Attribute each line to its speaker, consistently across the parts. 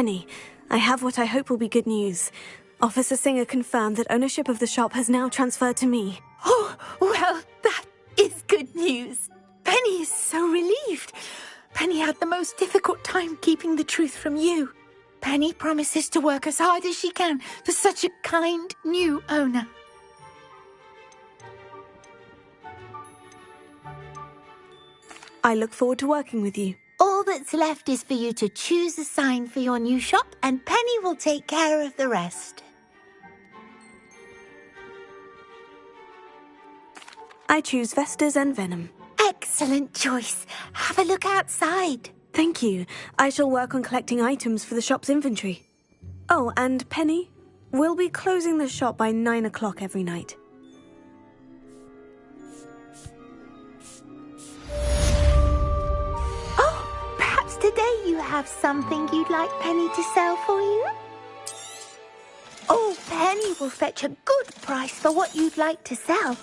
Speaker 1: Penny, I have what I hope will be good news. Officer Singer confirmed that ownership of the shop has now transferred to me.
Speaker 2: Oh, well, that is good news. Penny is so relieved. Penny had the most difficult time keeping the truth from you. Penny promises to work as hard as she can for such a kind new owner.
Speaker 1: I look forward to working with you.
Speaker 2: All that's left is for you to choose a sign for your new shop, and Penny will take care of the rest.
Speaker 1: I choose Vestas and Venom.
Speaker 2: Excellent choice. Have a look outside.
Speaker 1: Thank you. I shall work on collecting items for the shop's inventory. Oh, and Penny, we'll be closing the shop by 9 o'clock every night.
Speaker 2: Oh, perhaps today you have something you'd like Penny to sell for you? Oh, Penny will fetch a good price for what you'd like to sell.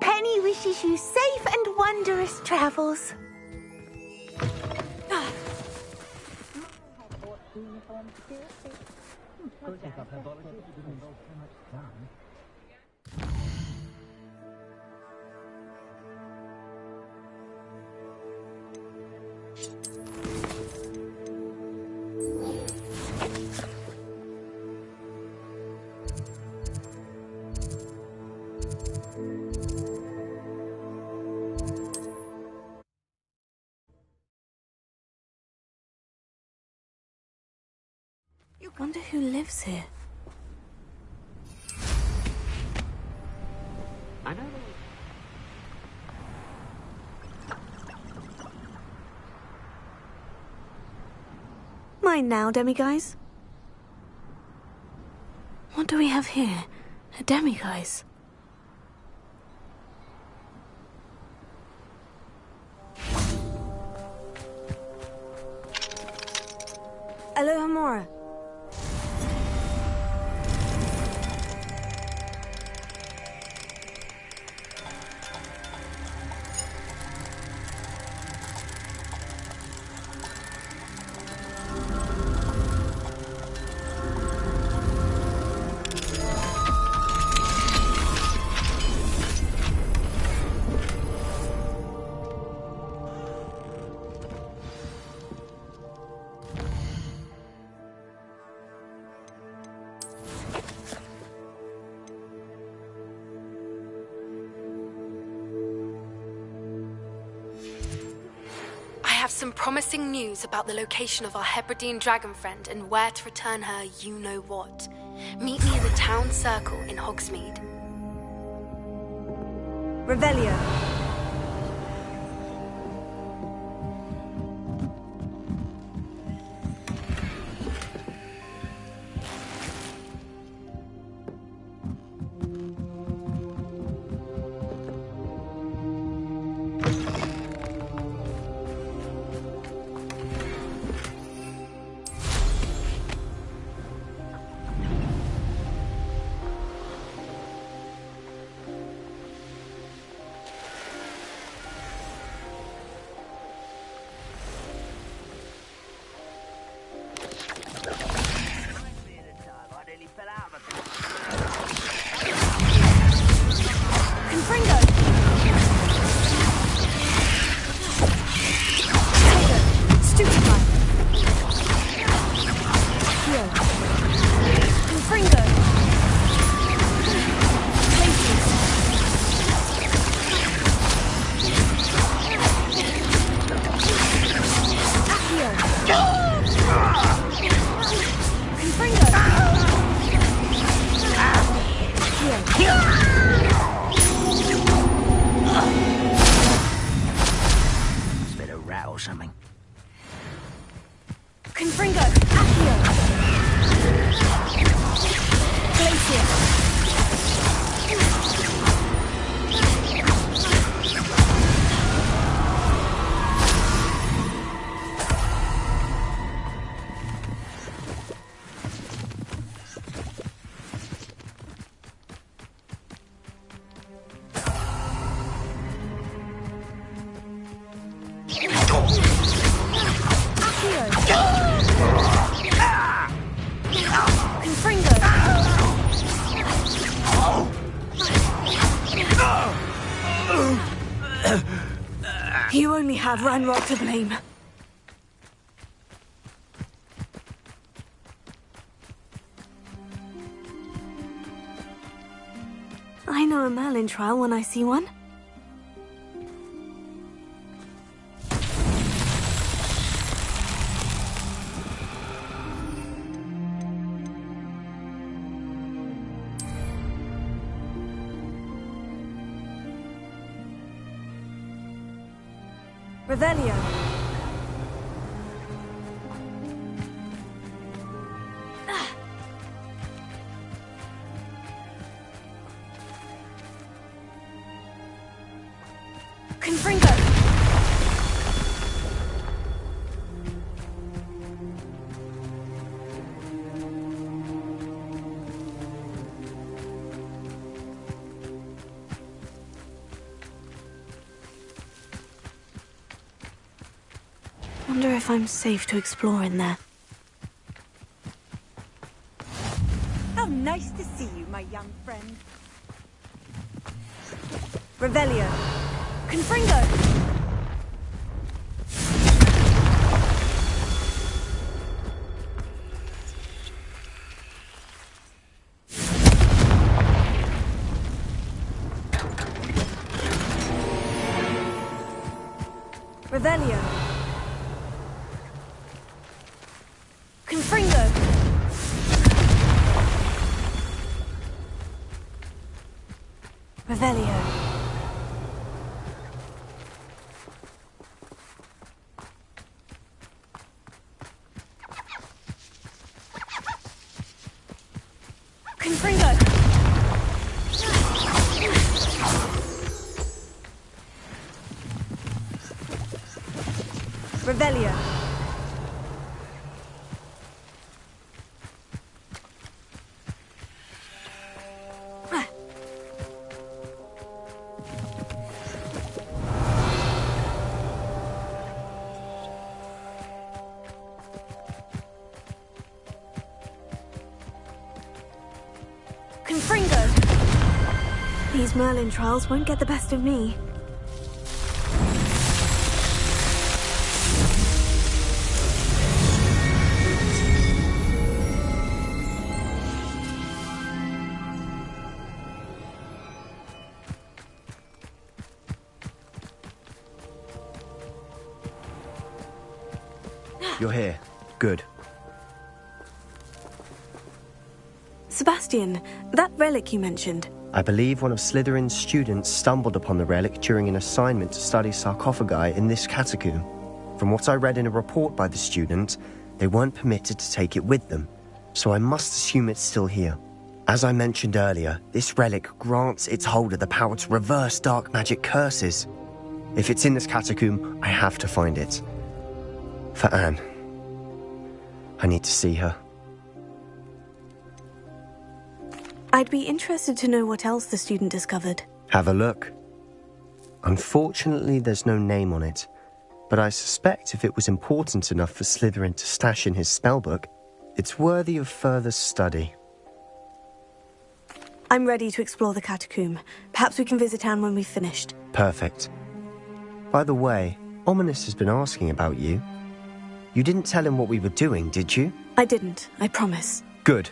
Speaker 2: Penny wishes you safe and wondrous travels.
Speaker 1: Wonder who lives here.
Speaker 3: I know.
Speaker 1: Mine now, demiguise. What do we have here? A demiguise. Aloha Mora.
Speaker 4: I have some promising news about the location of our Hebridean dragon friend and where to return her you-know-what. Meet me in the town circle in Hogsmeade.
Speaker 1: Revelio. only have Ranrock to blame. I know a Merlin trial when I see one. Revelio. Confringo. Wonder if I'm safe to explore in there.
Speaker 3: How nice to see you, my young friend.
Speaker 1: Revelio. Confringo. Revelio. Confringo. Revelio. Confringo. Revelio. Confringo. These Merlin trials won't get the best of me.
Speaker 5: You're here. Good.
Speaker 1: Sebastian, that relic you mentioned.
Speaker 5: I believe one of Slytherin's students stumbled upon the relic during an assignment to study sarcophagi in this catacomb. From what I read in a report by the student, they weren't permitted to take it with them, so I must assume it's still here. As I mentioned earlier, this relic grants its holder the power to reverse dark magic curses. If it's in this catacomb, I have to find it. For Anne. I need to see her.
Speaker 1: I'd be interested to know what else the student discovered.
Speaker 5: Have a look. Unfortunately, there's no name on it, but I suspect if it was important enough for Slytherin to stash in his spellbook, it's worthy of further study.
Speaker 1: I'm ready to explore the catacomb. Perhaps we can visit Anne when we've finished.
Speaker 5: Perfect. By the way, Ominous has been asking about you. You didn't tell him what we were doing, did you?
Speaker 1: I didn't, I promise.
Speaker 5: Good.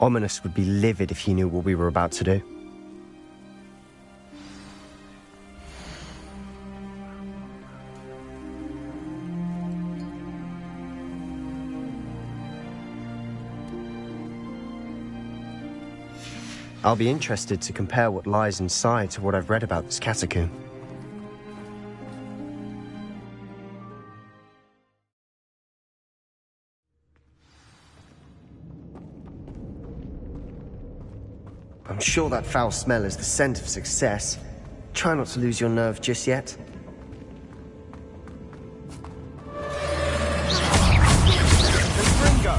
Speaker 5: Ominous would be livid if he knew what we were about to do. I'll be interested to compare what lies inside to what I've read about this catacomb. I'm sure that foul smell is the scent of success. Try not to lose your nerve just yet.
Speaker 6: Confringo!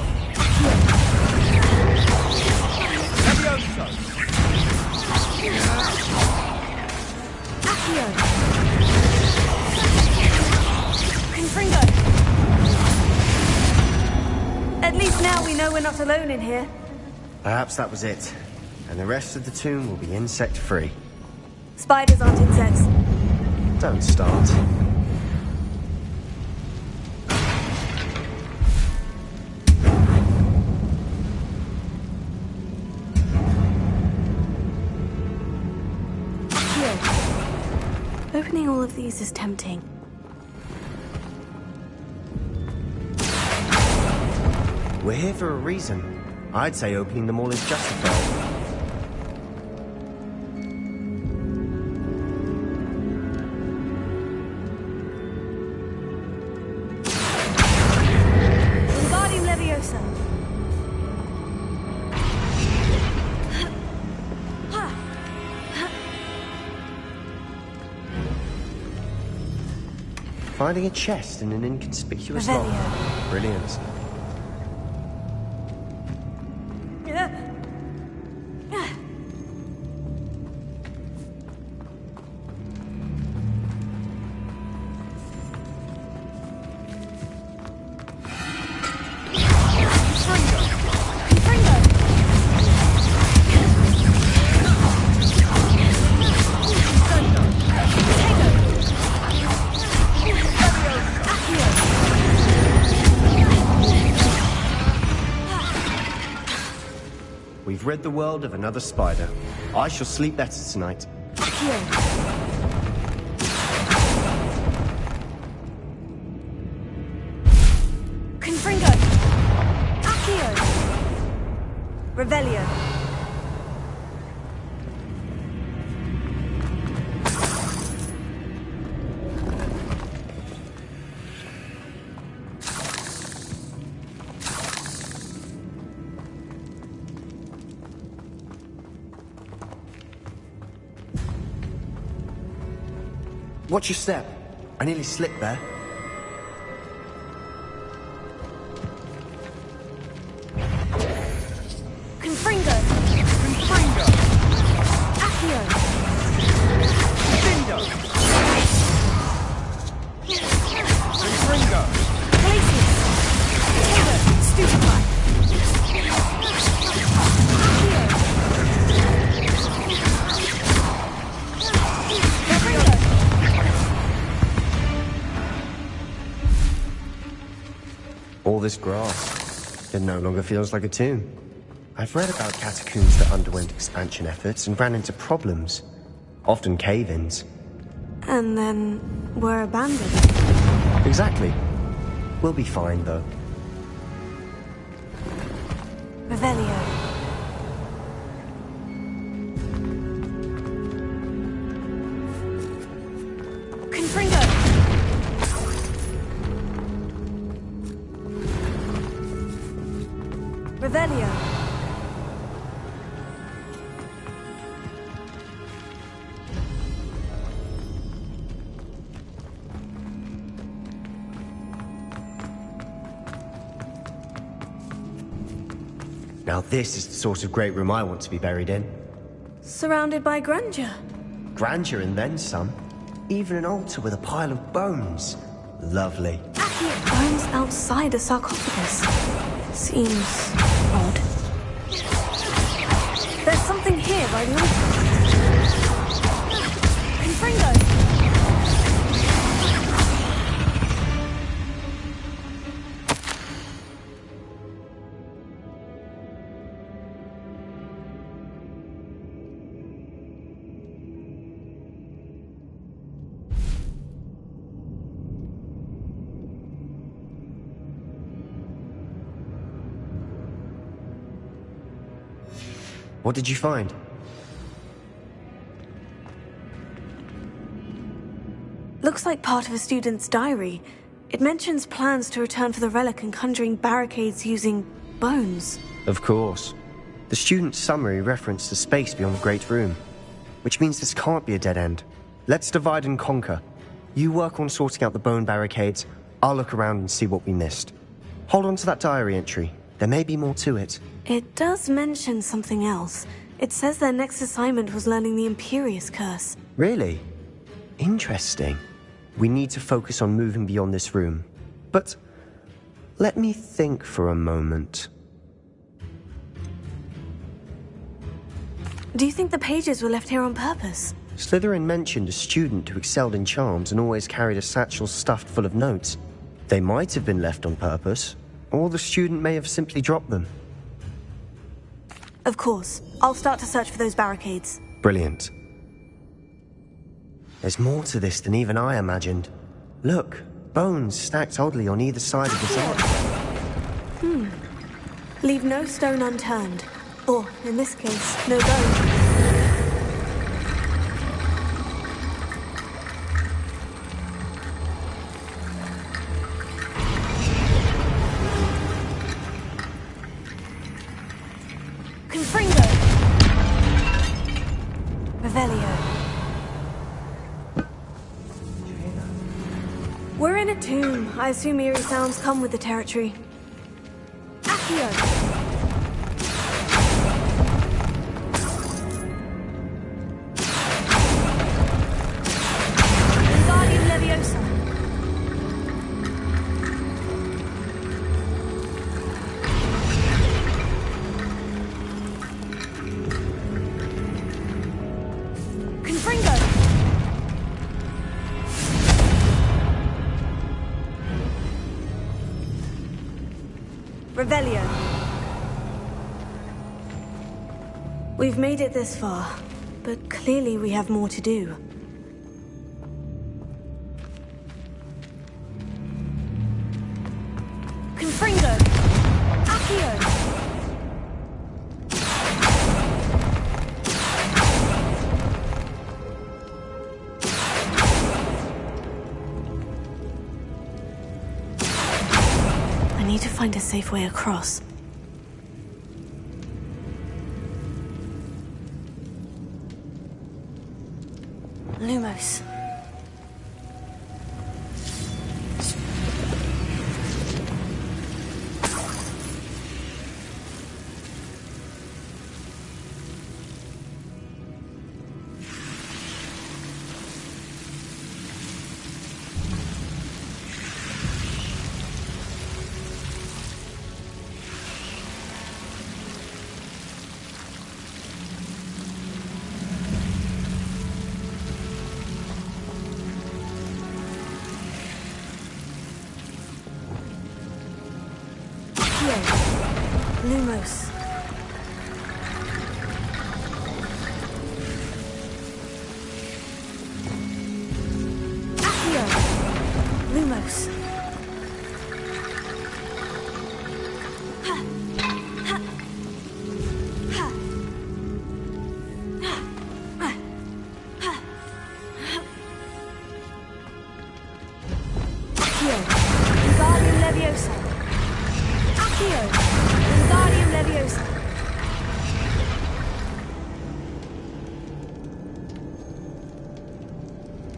Speaker 6: Levioso!
Speaker 1: Accio! Confringo! At least now we know we're not alone in here.
Speaker 5: Perhaps that was it. And the rest of the tomb will be insect-free.
Speaker 1: Spiders aren't insects.
Speaker 5: Don't start.
Speaker 1: Opening all of these is tempting.
Speaker 5: We're here for a reason. I'd say opening them all is justified.
Speaker 1: Wingardium Leviosa.
Speaker 5: Finding a chest in an inconspicuous
Speaker 1: Revelio.
Speaker 5: lock. Brilliant. We've rid the world of another spider. I shall sleep better tonight.
Speaker 1: Confringo. Accio. Revelio.
Speaker 5: Watch your step. I nearly slipped there.
Speaker 1: Confringo.
Speaker 6: Confringo.
Speaker 1: Accio.
Speaker 6: Bingo. Confringo.
Speaker 1: Glacius. Taylor. Stupefy.
Speaker 5: All this grass. It no longer feels like a tomb. I've read about catacombs that underwent expansion efforts and ran into problems. Often cave-ins.
Speaker 1: And then were abandoned.
Speaker 5: Exactly. We'll be fine, though.
Speaker 1: Revelio. Confringo. Revelio.
Speaker 5: Now this is the sort of great room I want to be buried in.
Speaker 1: Surrounded by grandeur.
Speaker 5: Grandeur and then some. Even an altar with a pile of bones. Lovely.
Speaker 1: Bones outside a sarcophagus. Seems odd. There's something here by the altar. Confringo.
Speaker 5: What did you find?
Speaker 1: Looks like part of a student's diary. It mentions plans to return for the relic and conjuring barricades using bones.
Speaker 5: Of course. The student's summary referenced the space beyond the Great Room, which means this can't be a dead end. Let's divide and conquer. You work on sorting out the bone barricades, I'll look around and see what we missed. Hold on to that diary entry. There may be more to it.
Speaker 1: It does mention something else. It says their next assignment was learning the Imperious Curse.
Speaker 5: Really? Interesting. We need to focus on moving beyond this room. But let me think for a moment.
Speaker 1: Do you think the pages were left here on purpose?
Speaker 5: Slytherin mentioned a student who excelled in charms and always carried a satchel stuffed full of notes. They might have been left on purpose, or the student may have simply dropped them.
Speaker 1: Of course. I'll start to search for those barricades.
Speaker 5: Brilliant. There's more to this than even I imagined. Look, bones stacked oddly on either side of this arch.
Speaker 1: Leave no stone unturned. Or, in this case, no bone. Confringo! Revelio. We're in a tomb. I assume eerie sounds come with the territory. Accio! Wingardium Leviosa. Confringo! Revelio. We've made it this far, but clearly we have more to do. Confringo! Accio! I need to find a safe way across. Lumos. Lumos. Accio. Lumos. Accio. Wingardium Leviosa. Accio. Wingardium Leviosa.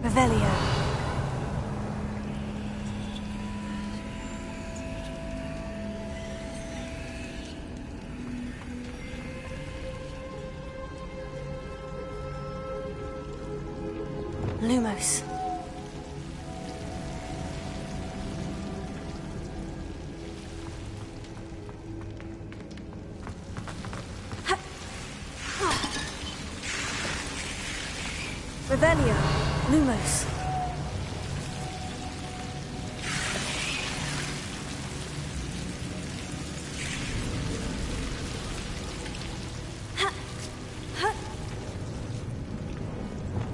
Speaker 1: Revelio. Lumos. Revelio. Lumos.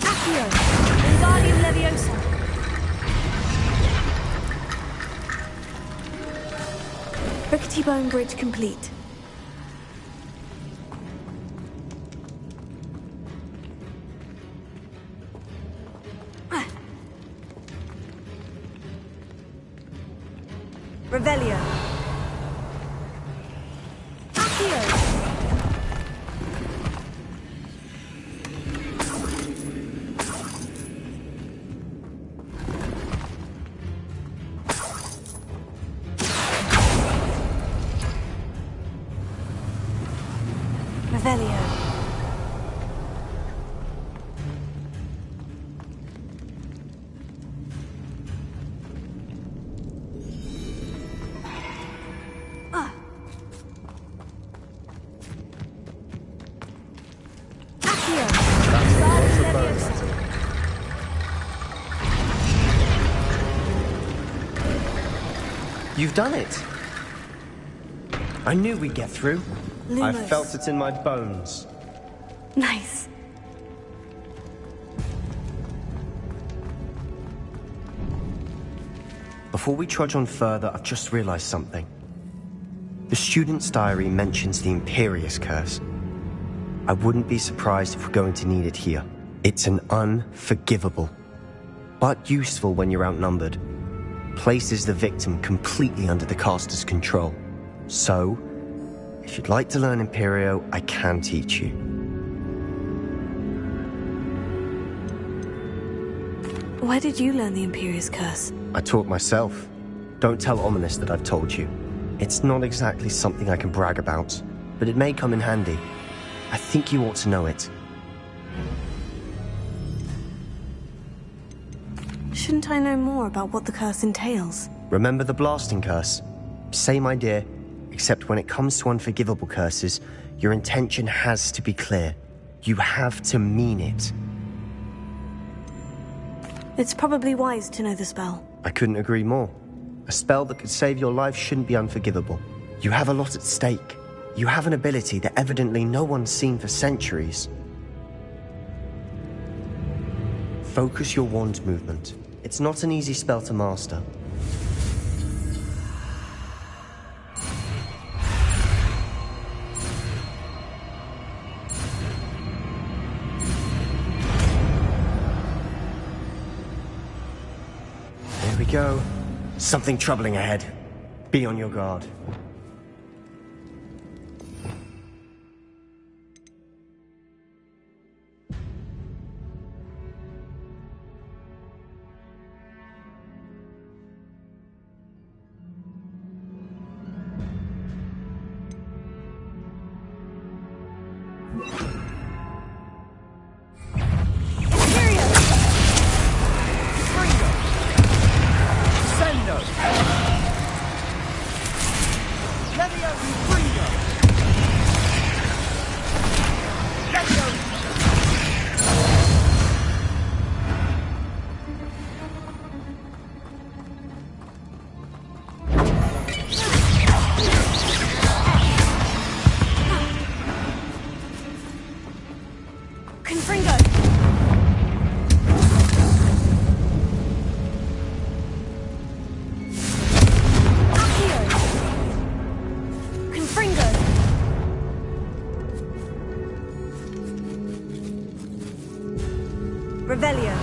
Speaker 1: Accio. Wingardium Leviosa. Rickety Bone Bridge complete. Revelio. Accio. Revelio.
Speaker 5: You've done it. I knew we'd get through. I
Speaker 1: Lumos.
Speaker 5: felt it in my bones.
Speaker 1: Nice.
Speaker 5: Before we trudge on further, I've just realized something. The student's diary mentions the Imperious Curse. I wouldn't be surprised if we're going to need it here. It's an unforgivable, but useful when you're outnumbered. Places the victim completely under the caster's control. So, if you'd like to learn Imperio, I can teach you.
Speaker 1: Where did you learn the Imperious Curse?
Speaker 5: I taught myself. Don't tell Ominous that I've told you. It's not exactly something I can brag about, but it may come in handy. I think you ought to know it.
Speaker 1: Shouldn't I know more about what the curse entails?
Speaker 5: Remember the blasting curse? Same idea, except when it comes to unforgivable curses, your intention has to be clear. You have to mean it.
Speaker 1: It's probably wise to know the spell.
Speaker 5: I couldn't agree more. A spell that could save your life shouldn't be unforgivable. You have a lot at stake. You have an ability that evidently no one's seen for centuries. Focus your wand movement. It's not an easy spell to master. There we go. Something troubling ahead. Be on your guard.
Speaker 1: Revelio.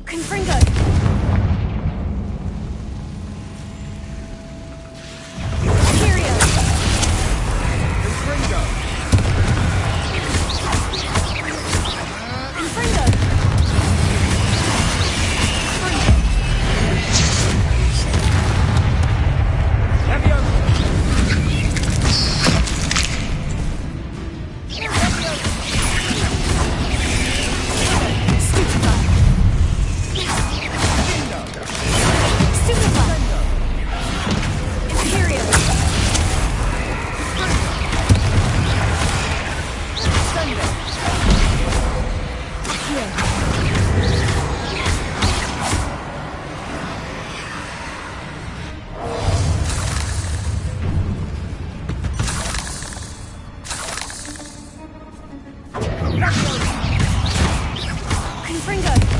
Speaker 1: Confringo. Imperio.
Speaker 6: Confringo.
Speaker 1: Confringo.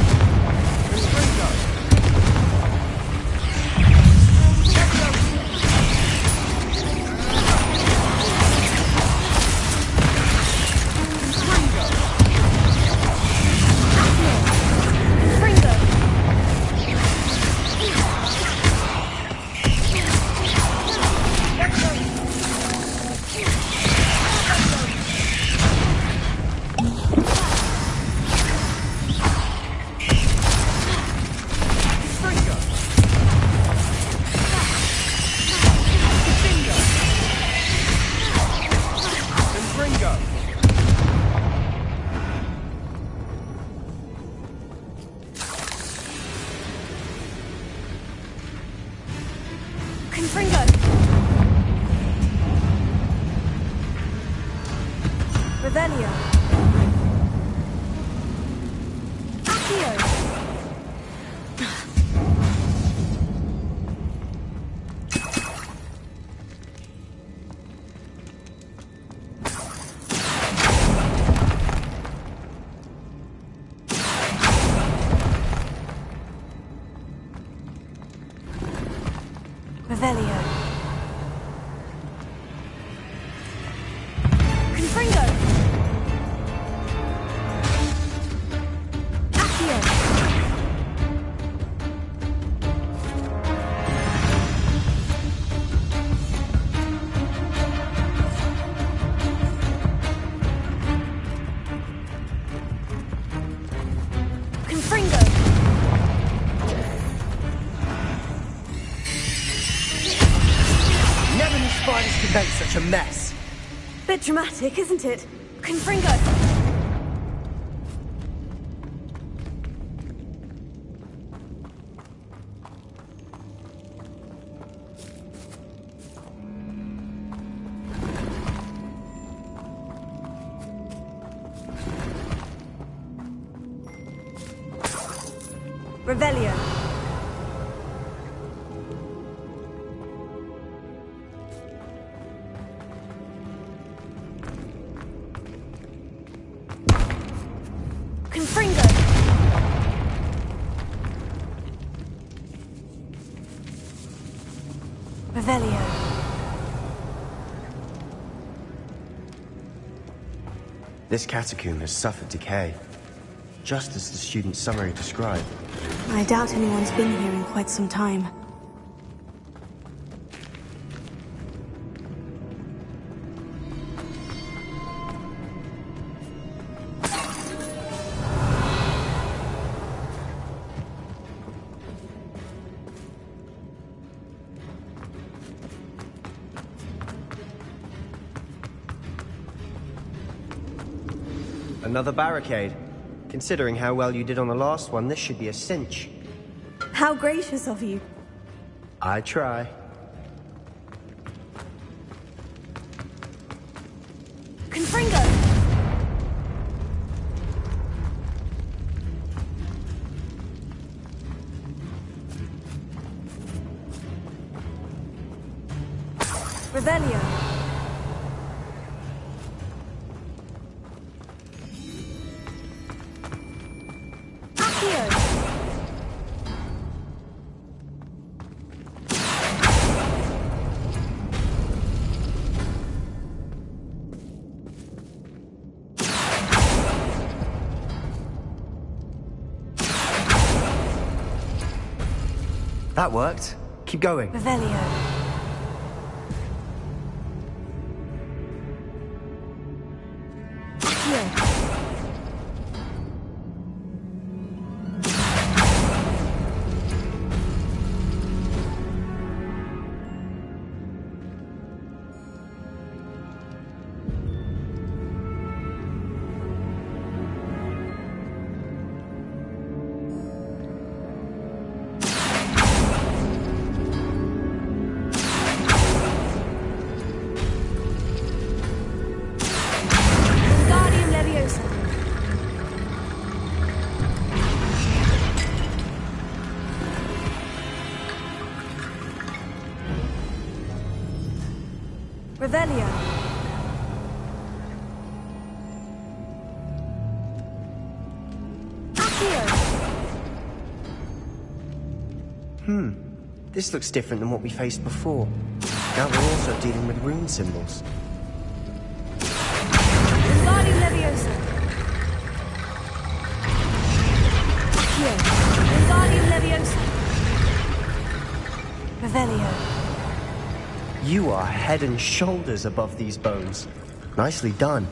Speaker 1: Confringo. Revelio. Accio. Revelio. Confringo. Accio. Confringo.
Speaker 5: Never knew spiders could make such a mess.
Speaker 1: Bit dramatic, isn't it? Confringo. Revelio. Confringo. Revelio.
Speaker 5: This catacomb has suffered decay, just as the student's summary described.
Speaker 1: I doubt anyone's been here in quite some time.
Speaker 5: Another barricade. Considering how well you did on the last one, this should be a cinch.
Speaker 1: How gracious of you.
Speaker 5: I try.
Speaker 1: Confringo. Revelio. Accio.
Speaker 5: That worked. Keep going.
Speaker 1: Revelio. Accio. Wingardium Leviosa. Revelio. Accio.
Speaker 5: This looks different than what we faced before. Now we're also dealing with rune symbols.
Speaker 1: Wingardium Leviosa. Accio. Wingardium Leviosa. Revelio.
Speaker 5: You are head and shoulders above these bones. Nicely done.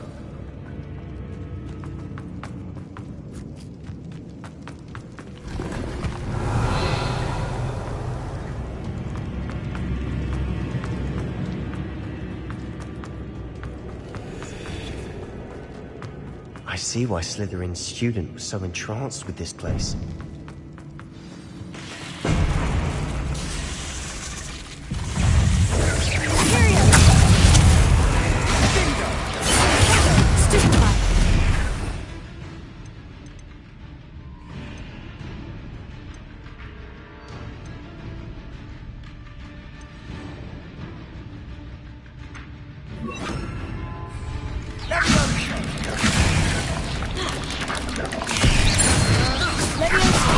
Speaker 5: I see why Slytherin's student was so entranced with this place.
Speaker 1: Leviosa.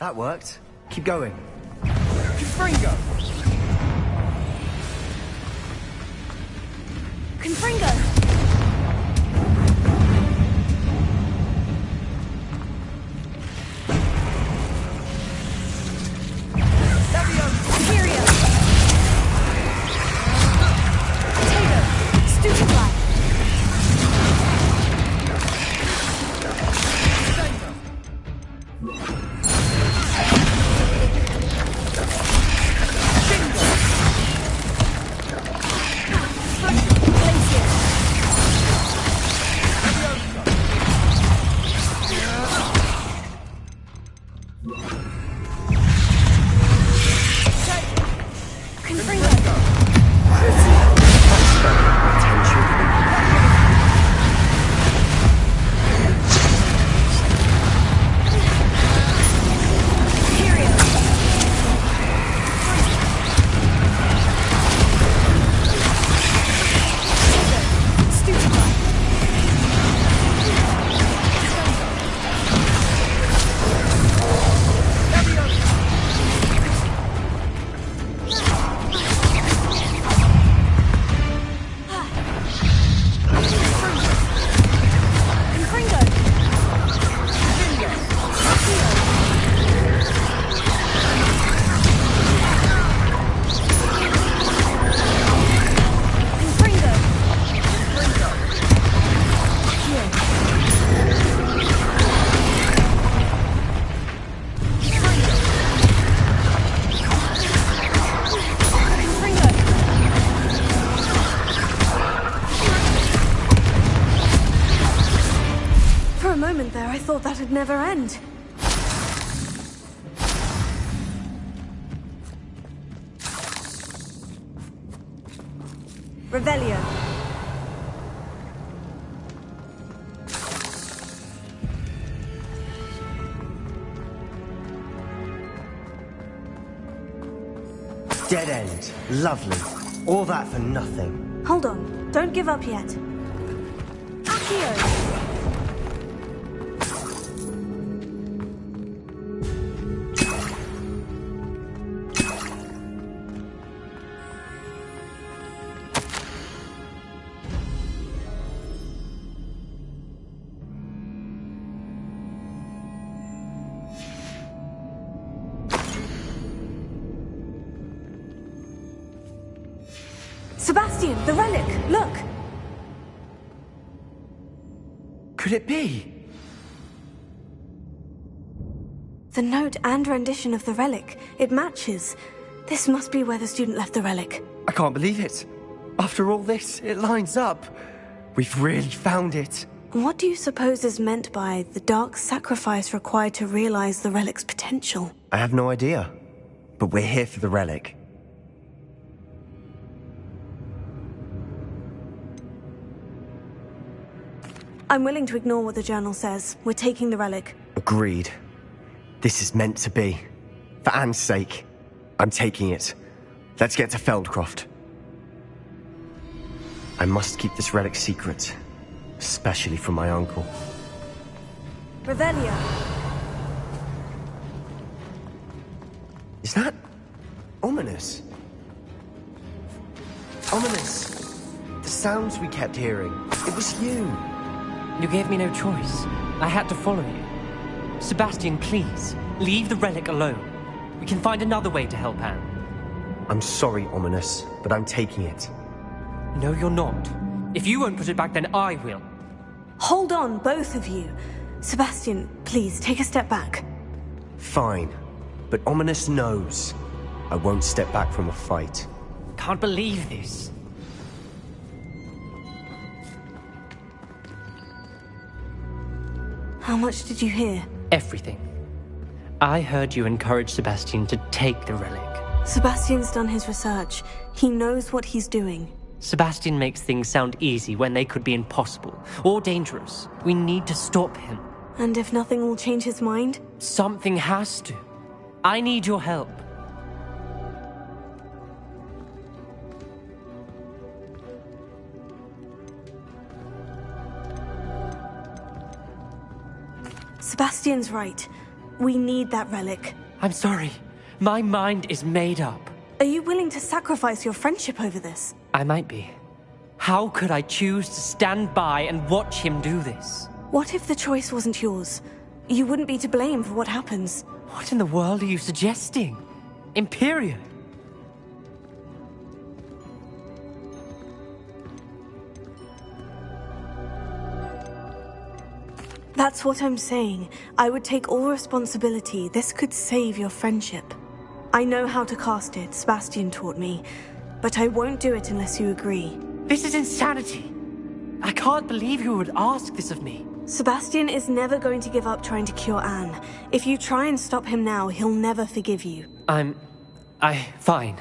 Speaker 5: That worked. Keep going.
Speaker 6: Confringo!
Speaker 1: Confringo! I thought that'd never end. Revelio.
Speaker 5: Dead end. Lovely. All that for nothing.
Speaker 1: Hold on. Don't give up yet. Accio! Sebastian, the relic! Look!
Speaker 5: Could it be?
Speaker 1: The note and rendition of the relic. It matches. This must be where the student left the relic.
Speaker 5: I can't believe it. After all this, it lines up. We've really found it.
Speaker 1: What do you suppose is meant by the dark sacrifice required to realize the relic's potential?
Speaker 5: I have no idea. But we're here for the relic.
Speaker 1: I'm willing to ignore what the journal says. We're taking the relic.
Speaker 5: Agreed. This is meant to be. For Anne's sake, I'm taking it. Let's get to Feldcroft. I must keep this relic secret, especially from my uncle.
Speaker 1: Revelio.
Speaker 5: Is that ominous? Ominous. The sounds we kept hearing. It was you.
Speaker 7: You gave me no choice. I had to follow you. Sebastian, please, leave the relic alone. We can find another way to help Anne.
Speaker 5: I'm sorry, Ominous, but I'm taking it.
Speaker 7: No, you're not. If you won't put it back, then I will.
Speaker 1: Hold on, both of you. Sebastian, please, take a step back.
Speaker 5: Fine. But Ominous knows. I won't step back from a fight.
Speaker 7: Can't believe this.
Speaker 1: How much did you hear?
Speaker 7: Everything. I heard you encourage Sebastian to take the relic.
Speaker 1: Sebastian's done his research. He knows what he's doing.
Speaker 7: Sebastian makes things sound easy when they could be impossible or dangerous. We need to stop him.
Speaker 1: And if nothing will change his mind?
Speaker 7: Something has to. I need your help.
Speaker 1: Sebastian's right. We need that relic.
Speaker 7: I'm sorry. My mind is made up.
Speaker 1: Are you willing to sacrifice your friendship over this?
Speaker 7: I might be. How could I choose to stand by and watch him do this?
Speaker 1: What if the choice wasn't yours? You wouldn't be to blame for what happens.
Speaker 7: What in the world are you suggesting? Imperio?
Speaker 1: That's what I'm saying. I would take all responsibility. This could save your friendship. I know how to cast it, Sebastian taught me. But I won't do it unless you agree.
Speaker 7: This is insanity. I can't believe you would ask this of me.
Speaker 1: Sebastian is never going to give up trying to cure Anne. If you try and stop him now, he'll never forgive you.
Speaker 7: Fine.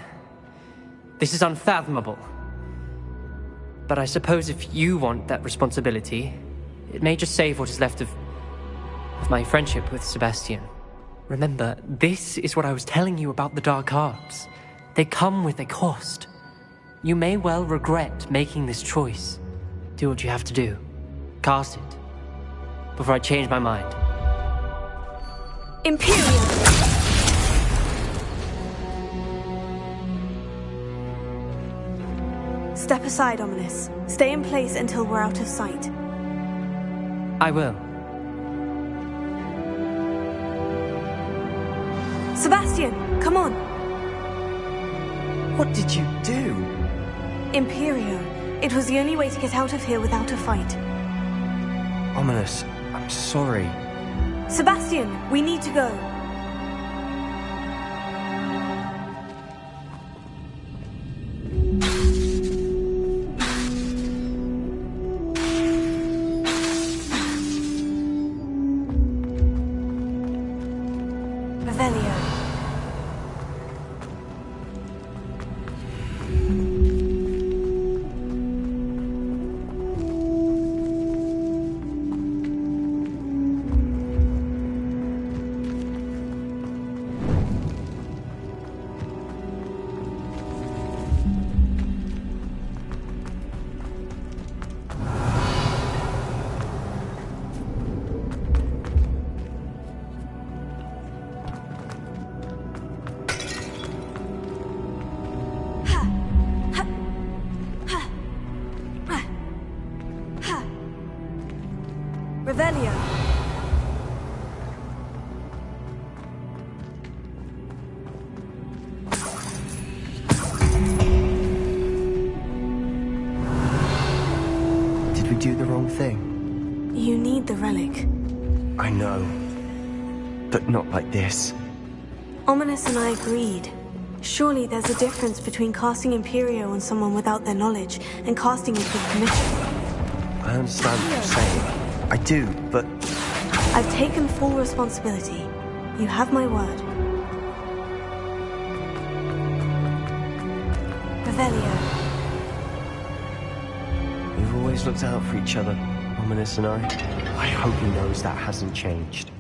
Speaker 7: This is unfathomable. But I suppose if you want that responsibility, it may just save what is left of my friendship with Sebastian. Remember, this is what I was telling you about the dark arts. They come with a cost. You may well regret making this choice. Do what you have to do. Cast it. Before I change my mind.
Speaker 1: Imperial! Step aside, Ominous. Stay in place until we're out of sight.
Speaker 7: I will.
Speaker 1: Sebastian, come on!
Speaker 5: What did you do?
Speaker 1: Imperio. It was the only way to get out of here without a fight.
Speaker 5: Ominous, I'm sorry.
Speaker 1: Sebastian, we need to go. Revelio. Revelio.
Speaker 5: Did we do the wrong thing?
Speaker 1: You need the relic.
Speaker 5: I know. But not like this.
Speaker 1: Ominous and I agreed. Surely there's a difference between casting Imperio on someone without their knowledge and casting it with permission.
Speaker 5: I understand what you're saying. I do, but...
Speaker 1: I've taken full responsibility. You have my word. Revelio.
Speaker 5: We've always looked out for each other, Ominous and I. I hope he knows that hasn't changed.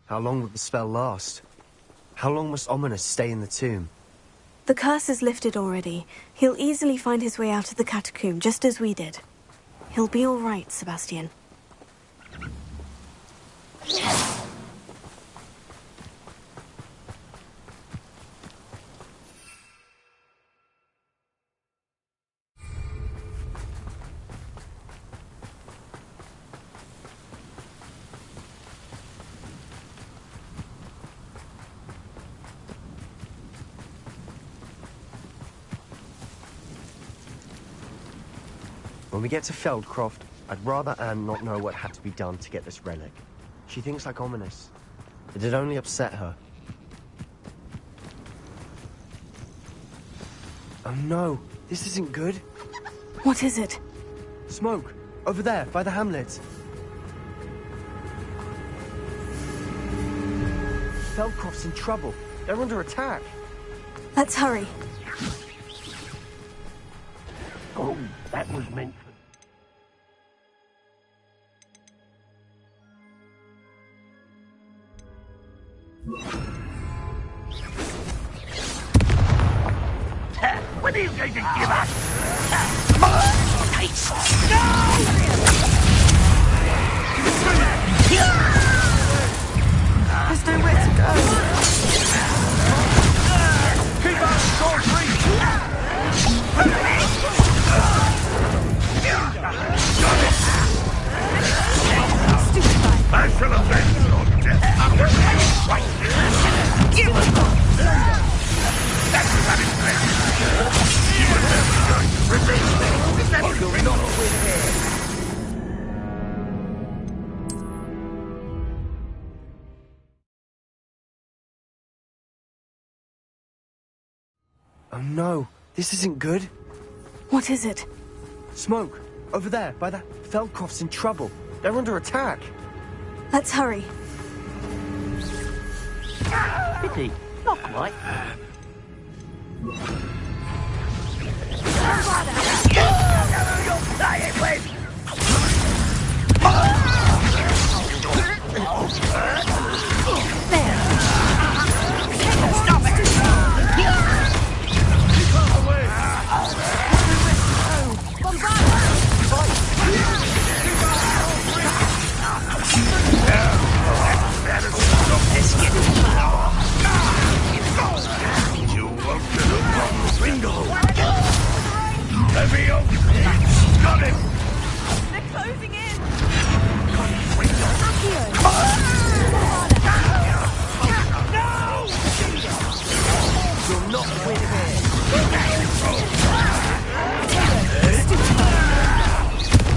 Speaker 5: How long will the spell last? How long must Ominous stay in the tomb?
Speaker 1: The curse is lifted already. He'll easily find his way out of the catacomb, just as we did. He'll be all right, Sebastian.
Speaker 5: When we get to Feldcroft, I'd rather Anne not know what had to be done to get this relic. She thinks like Ominous. It had only upset her. Oh no, this isn't good.
Speaker 1: What is it?
Speaker 5: Smoke! Over there, by the hamlet. Feldcroft's in trouble. They're under attack.
Speaker 1: Let's hurry.
Speaker 8: Oh, that was meant for... What are you going to give us?
Speaker 1: There's nowhere to go.
Speaker 6: Keep out of sword's reach!
Speaker 8: I shall avenge your death. Give us You were never going to revenge me. That will not win here.
Speaker 5: Oh no, this isn't good.
Speaker 1: What is it?
Speaker 5: Smoke! Over there, by the... Feldcroft's in trouble. They're under attack.
Speaker 1: Let's hurry.
Speaker 8: Pity. Not quite. You're playing with! Stop it!
Speaker 6: Keep out of the way!
Speaker 8: You won't get a bingo! Heavy oak! Got him!
Speaker 3: They're closing in!
Speaker 5: You'll not win here.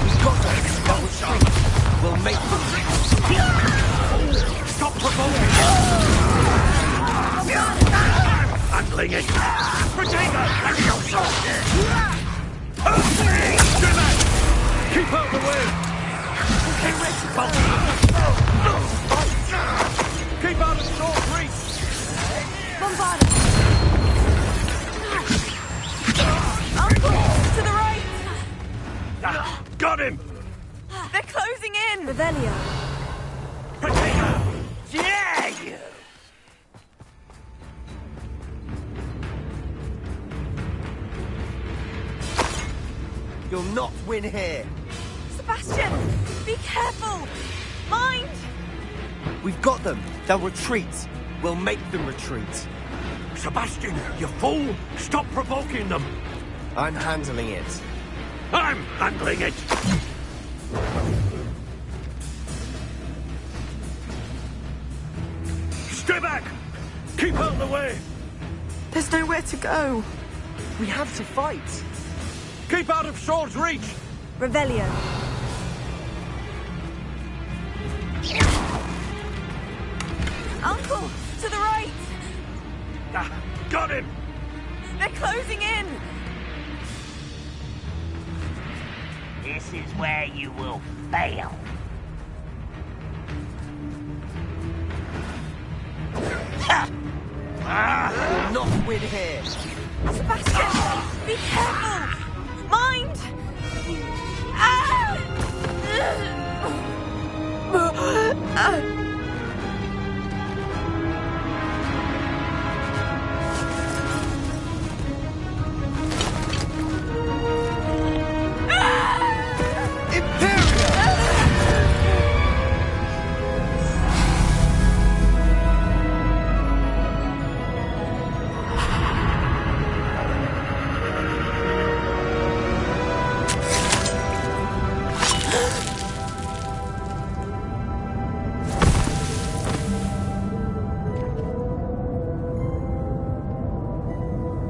Speaker 5: We've got to. We'll make them.
Speaker 8: Stop provoking! Handling it! Potato! Heavy oak sword!
Speaker 6: Keep out of the way! Keep out of sword's reach!
Speaker 3: Bombarda! Uncle! To the right!
Speaker 8: Got him!
Speaker 3: They're closing in!
Speaker 1: Revelio.
Speaker 8: Potato! Yeah, you!
Speaker 5: You'll not win here.
Speaker 3: Sebastian! Be careful! Mind!
Speaker 5: We've got them. They'll retreat. We'll make them retreat.
Speaker 8: Sebastian, you fool! Stop provoking them!
Speaker 5: I'm handling it.
Speaker 8: I'm handling it! Stay back!
Speaker 6: Keep out of the way!
Speaker 1: There's nowhere to go.
Speaker 5: We have to fight.
Speaker 6: Keep out of sword's reach!
Speaker 1: Revelio.
Speaker 3: Uncle! To the right!
Speaker 8: Got him!
Speaker 3: They're closing in!
Speaker 8: This is where you will fail.
Speaker 5: You'll not win here.
Speaker 3: Sebastian! Be careful! Mind! Ah!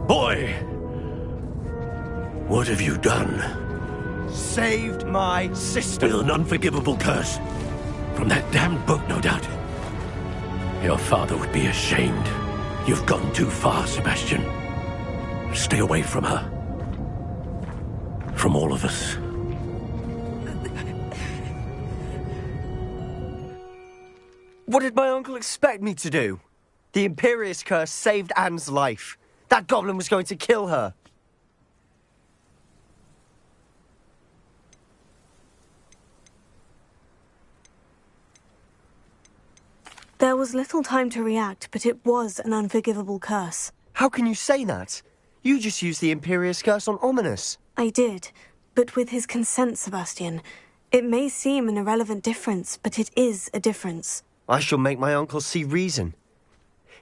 Speaker 8: Boy! What have you done?
Speaker 5: Saved my sister.
Speaker 8: With an unforgivable curse. From that damned book, no doubt. Your father would be ashamed. You've gone too far, Sebastian. Stay away from her. From all of us.
Speaker 5: What did my uncle expect me to do? The Imperious Curse saved Anne's life. That goblin was going to kill her.
Speaker 1: There was little time to react, but it was an unforgivable curse.
Speaker 5: How can you say that? You just used the Imperious Curse on Ominous.
Speaker 1: I did, but with his consent, Sebastian. It may seem an irrelevant difference, but it is a difference.
Speaker 5: I shall make my uncle see reason.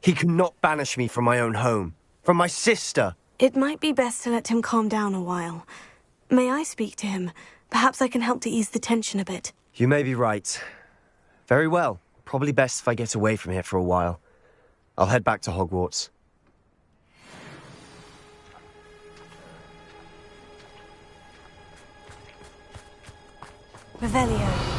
Speaker 5: He cannot banish me from my own home, from my sister.
Speaker 1: It might be best to let him calm down a while. May I speak to him? Perhaps I can help to ease the tension a bit.
Speaker 5: You may be right. Very well. Probably best if I get away from here for a while. I'll head back to Hogwarts.
Speaker 1: Revelio.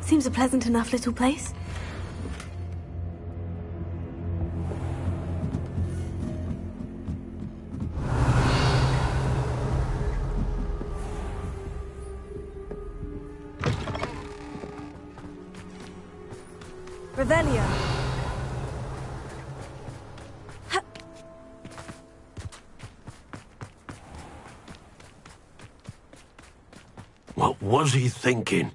Speaker 1: Seems a pleasant enough little place. Revelio.
Speaker 8: What was he thinking?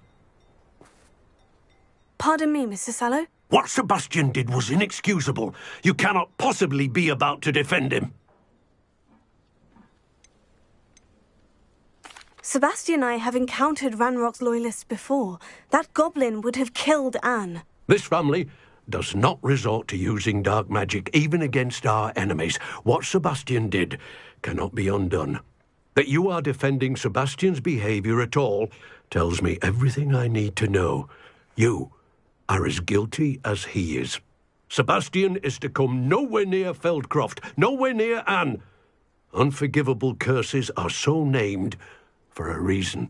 Speaker 1: Pardon me, Mr. Sallow.
Speaker 8: What Sebastian did was inexcusable. You cannot possibly be about to defend him.
Speaker 1: Sebastian and I have encountered Ranrock's loyalists before. That goblin would have killed Anne.
Speaker 8: This family does not resort to using dark magic even against our enemies. What Sebastian did cannot be undone. That you are defending Sebastian's behavior at all tells me everything I need to know. You are as guilty as he is. Sebastian is to come nowhere near Feldcroft, nowhere near Anne. Unforgivable curses are so named for a reason.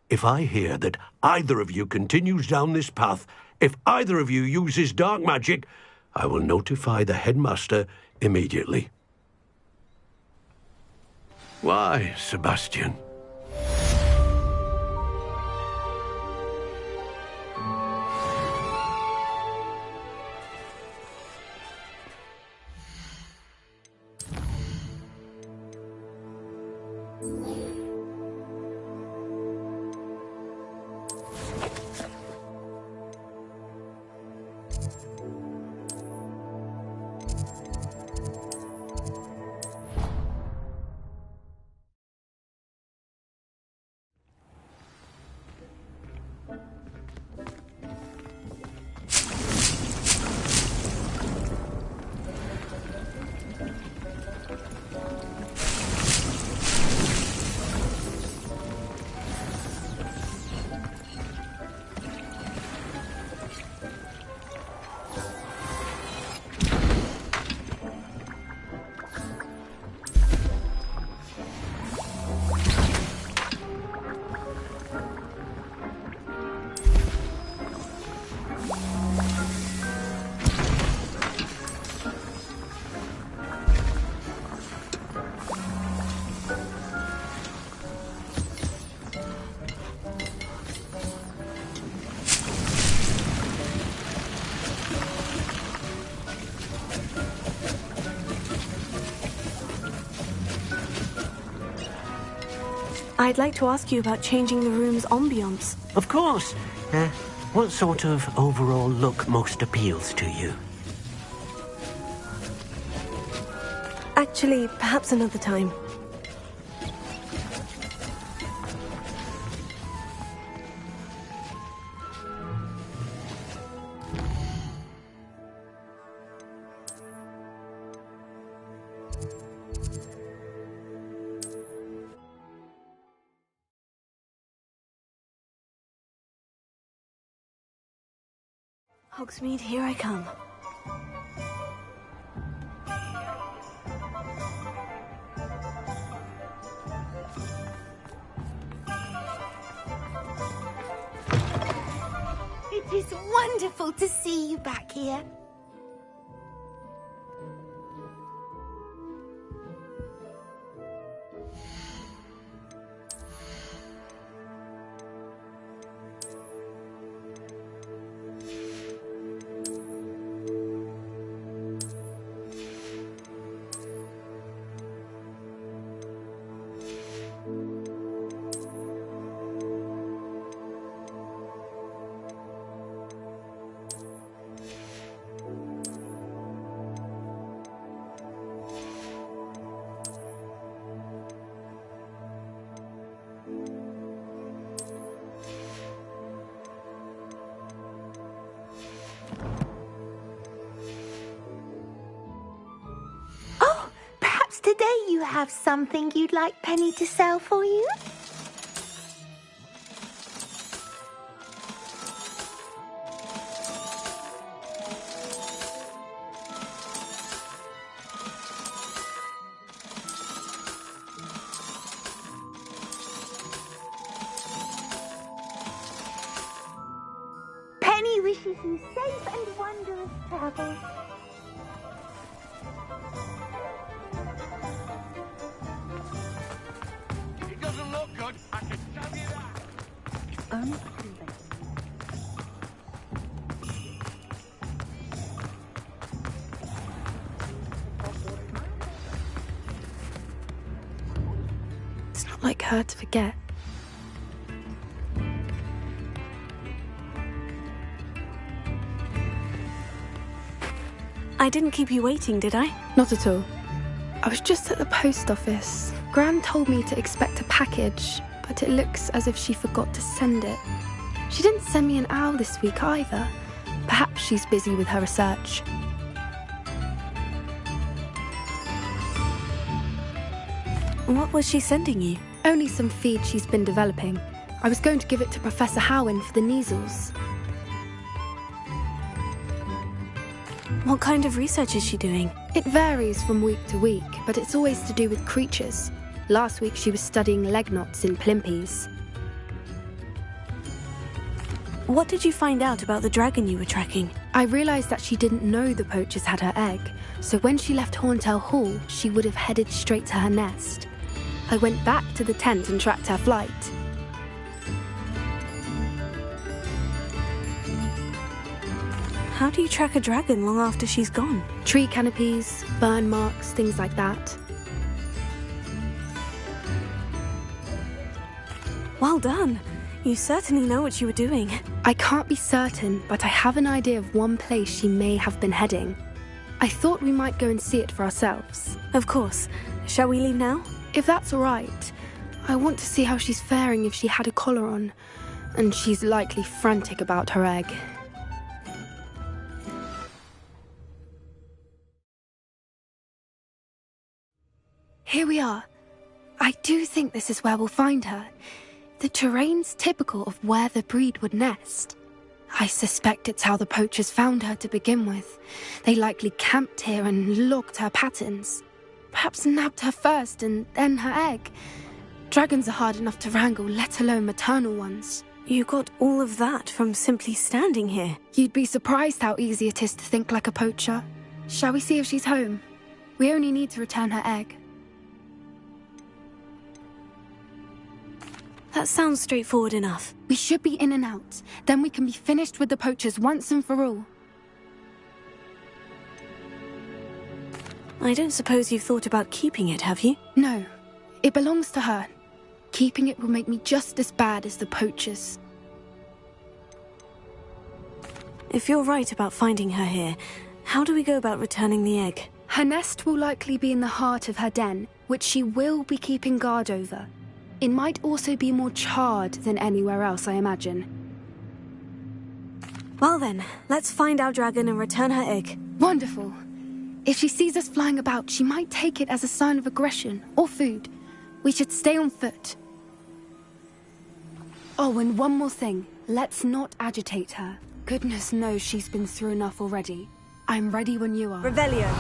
Speaker 8: If I hear that either of you continues down this path, if either of you uses dark magic, I will notify the headmaster immediately. Why, Sebastian?
Speaker 1: I'd like to ask you about changing the room's ambiance.
Speaker 9: Of course. What sort of overall look most appeals to you?
Speaker 1: Actually, perhaps another time. Hogsmeade, here I come.
Speaker 2: It is wonderful to see you back here. Today you have something you'd like Penny to sell for you? Penny wishes you safe and wondrous travels.
Speaker 4: It's not like her to forget.
Speaker 1: I didn't keep you waiting, did I?
Speaker 4: Not at all. I was just at the post office. Gran told me to expect a package, but it looks as if she forgot to send it. She didn't send me an owl this week either. Perhaps she's busy with her research.
Speaker 1: What was she sending you?
Speaker 4: Only some feed she's been developing. I was going to give it to Professor Howin for the measles.
Speaker 1: What kind of research is she doing?
Speaker 4: It varies from week to week, but it's always to do with creatures. Last week she was studying leg knots in plimpies.
Speaker 1: What did you find out about the dragon you were tracking?
Speaker 4: I realised that she didn't know the poachers had her egg, so when she left Horntail Hall, she would have headed straight to her nest. I went back to the tent and tracked her flight.
Speaker 1: How do you track a dragon long after she's gone?
Speaker 4: Tree canopies, burn marks, things like that.
Speaker 1: Well done. You certainly know what you were doing.
Speaker 4: I can't be certain, but I have an idea of one place she may have been heading. I thought we might go and see it for ourselves.
Speaker 1: Of course. Shall we leave now?
Speaker 4: If that's all right. I want to see how she's faring if she had a collar on. And she's likely frantic about her egg. Here we are. I do think this is where we'll find her. The terrain's typical of where the breed would nest. I suspect it's how the poachers found her to begin with. They likely camped here and logged her patterns. Perhaps nabbed her first and then her egg. Dragons are hard enough to wrangle, let alone maternal ones.
Speaker 1: You got all of that from simply standing here.
Speaker 4: You'd be surprised how easy it is to think like a poacher. Shall we see if she's home? We only need to return her egg.
Speaker 1: That sounds straightforward enough.
Speaker 4: We should be in and out. Then we can be finished with the poachers once and for all.
Speaker 1: I don't suppose you've thought about keeping it, have you?
Speaker 4: No. It belongs to her. Keeping it will make me just as bad as the poachers.
Speaker 1: If you're right about finding her here, how do we go about returning the egg?
Speaker 4: Her nest will likely be in the heart of her den, which she will be keeping guard over. It might also be more charred than anywhere else, I imagine.
Speaker 1: Well then, let's find our dragon and return her egg.
Speaker 4: Wonderful. If she sees us flying about, she might take it as a sign of aggression or food. We should stay on foot. Oh, and one more thing. Let's not agitate her. Goodness knows she's been through enough already. I'm ready when you are.
Speaker 1: Revelio.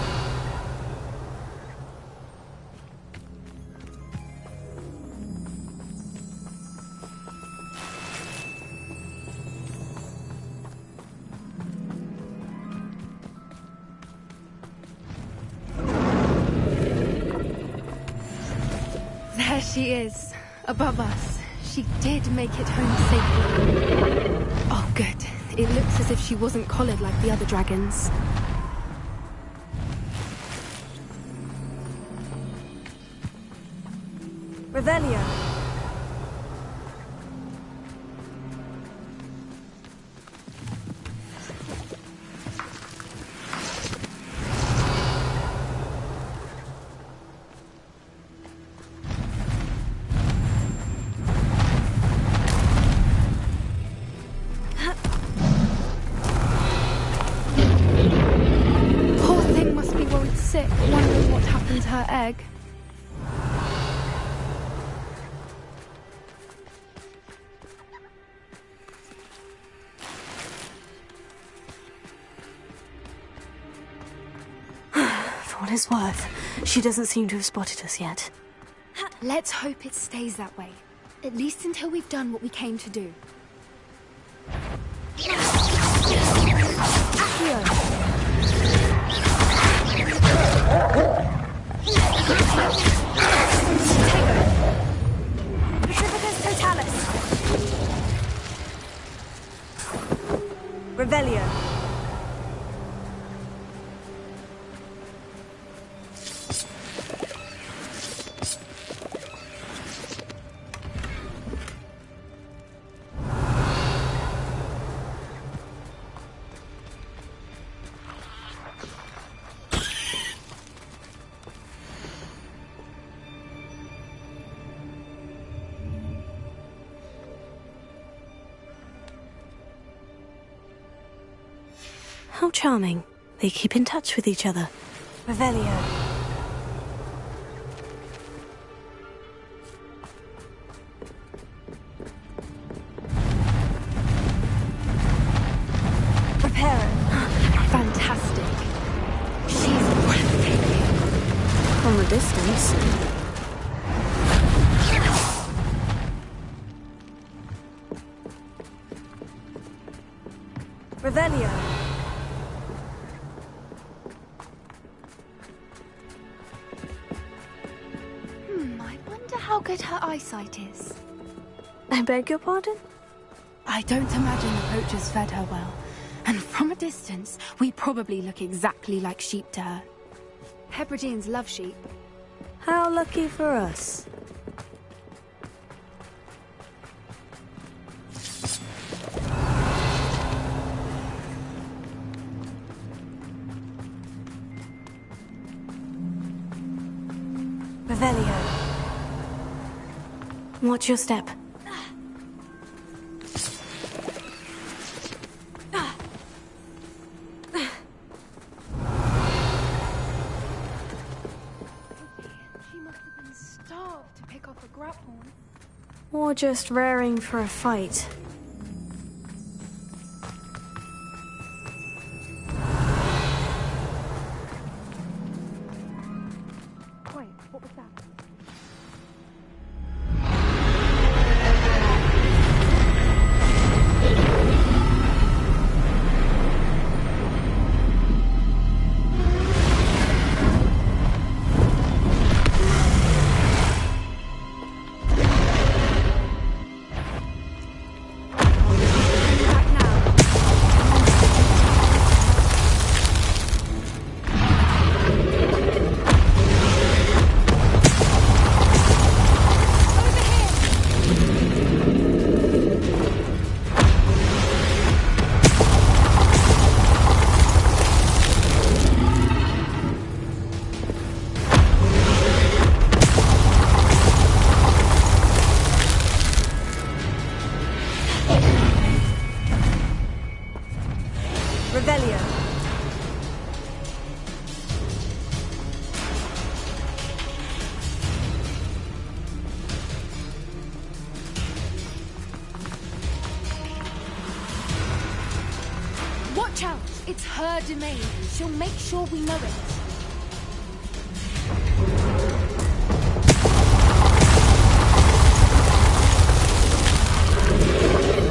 Speaker 4: There she is, above us. She did make it home safely. Oh, good. It looks as if she wasn't collared like the other dragons.
Speaker 1: Revelio.
Speaker 4: Poor thing must be worried sick, wondering what happened to her egg.
Speaker 1: For what it's worth, she doesn't seem to have spotted us yet.
Speaker 4: Let's hope it stays that way. At least until we've done what we came to do.
Speaker 1: Pacificus Totalis. Revelio. How charming. They keep in touch with each other. Revelio.
Speaker 4: Fantastic. She's breathtaking.
Speaker 1: From a distance. Revelio.
Speaker 4: I wonder how good her eyesight is.
Speaker 1: I beg your pardon?
Speaker 4: I don't imagine the poachers fed her well. And from a distance, we probably look exactly like sheep to her. Hebrideans love sheep.
Speaker 1: How lucky for us. Revelio. Watch your step. Or just raring for a fight.
Speaker 3: Wait, what was that?
Speaker 4: It's her domain. She'll make sure we know it.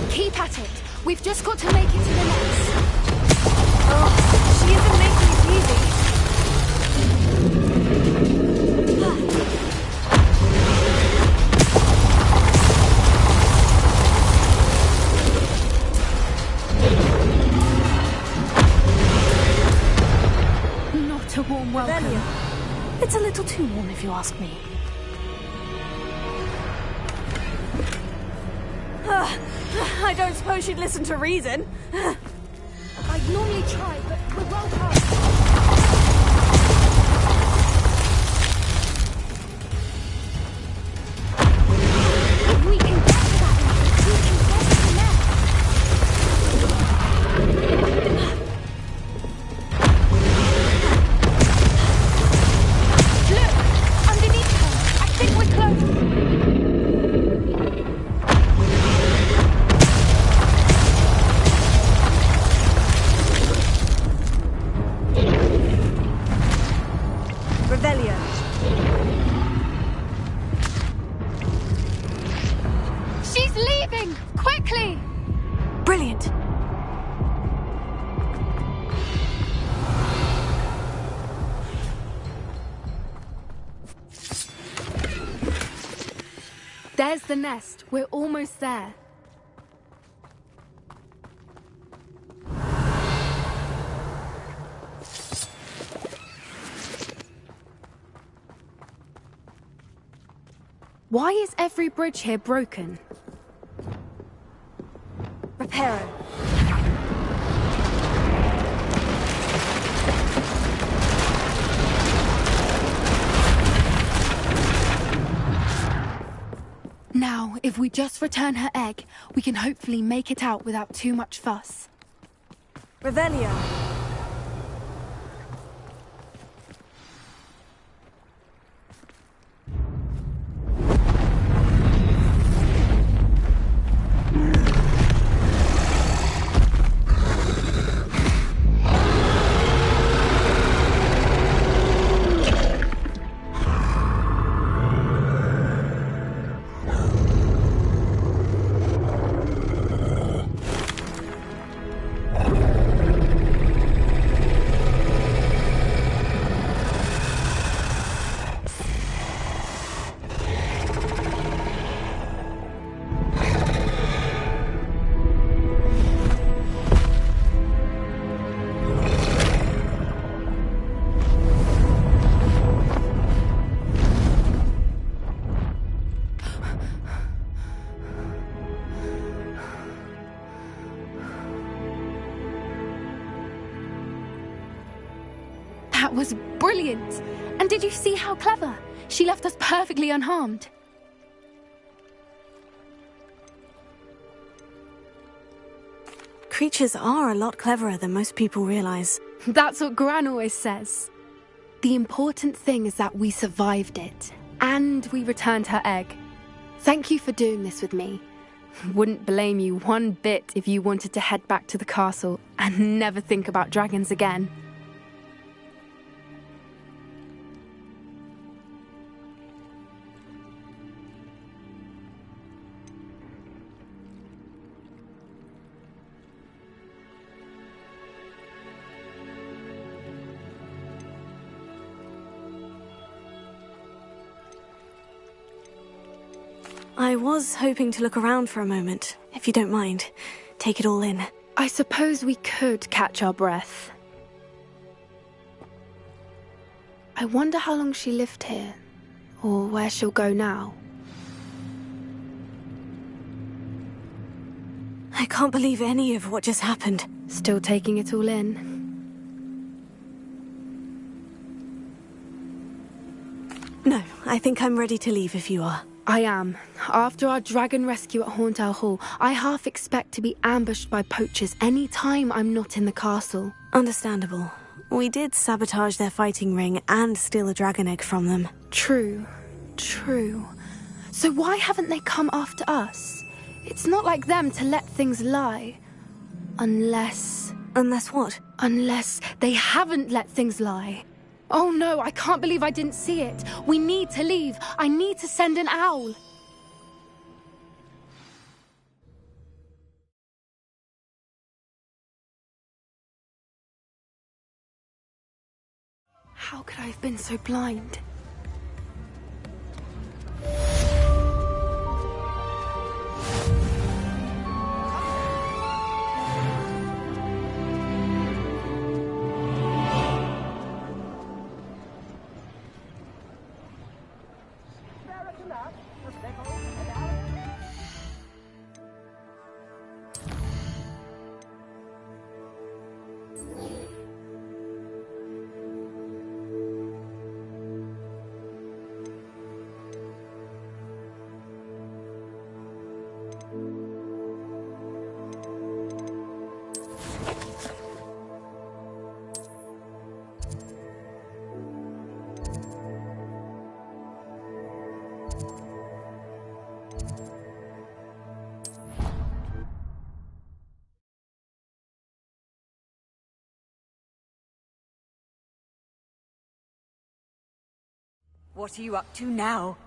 Speaker 4: Keep at it. We've just got to make it to the nest.
Speaker 1: Oh, she isn't making it easy.
Speaker 4: Not a warm welcome.
Speaker 1: It's a little too warm if you ask me. I don't suppose she'd listen to reason.
Speaker 4: I'd normally try, but we're well past. If we can get to that nest, we can get to the nest. Look! Underneath her! I think we're close! She's leaving! Quickly!
Speaker 1: Brilliant.
Speaker 4: There's the nest. We're almost there. Why is every bridge here broken?
Speaker 1: Repair it.
Speaker 4: Now, if we just return her egg, we can hopefully make it out without too much fuss.
Speaker 1: Revelio.
Speaker 4: That was brilliant! And did you see how clever? She left us perfectly unharmed.
Speaker 1: Creatures are a lot cleverer than most people realize.
Speaker 4: That's what Gran always says. The important thing is that we survived it, and we returned her egg. Thank you for doing this with me. Wouldn't blame you one bit if you wanted to head back to the castle and never think about dragons again.
Speaker 1: I was hoping to look around for a moment, if you don't mind. Take it all in.
Speaker 4: I suppose we could catch our breath. I wonder how long she lived here, or where she'll go now.
Speaker 1: I can't believe any of what just happened.
Speaker 4: Still taking it all in.
Speaker 1: No, I think I'm ready to leave if you are.
Speaker 4: I am. After our dragon rescue at Hauntow Hall, I half expect to be ambushed by poachers any time I'm not in the castle.
Speaker 1: Understandable. We did sabotage their fighting ring and steal a dragon egg from them.
Speaker 4: True. True. So why haven't they come after us? It's not like them to let things lie. Unless...
Speaker 1: Unless what?
Speaker 4: Unless they haven't let things lie. Oh no, I can't believe I didn't see it. We need to leave. I need to send an owl. How could I have been so blind?
Speaker 3: What are you up to now?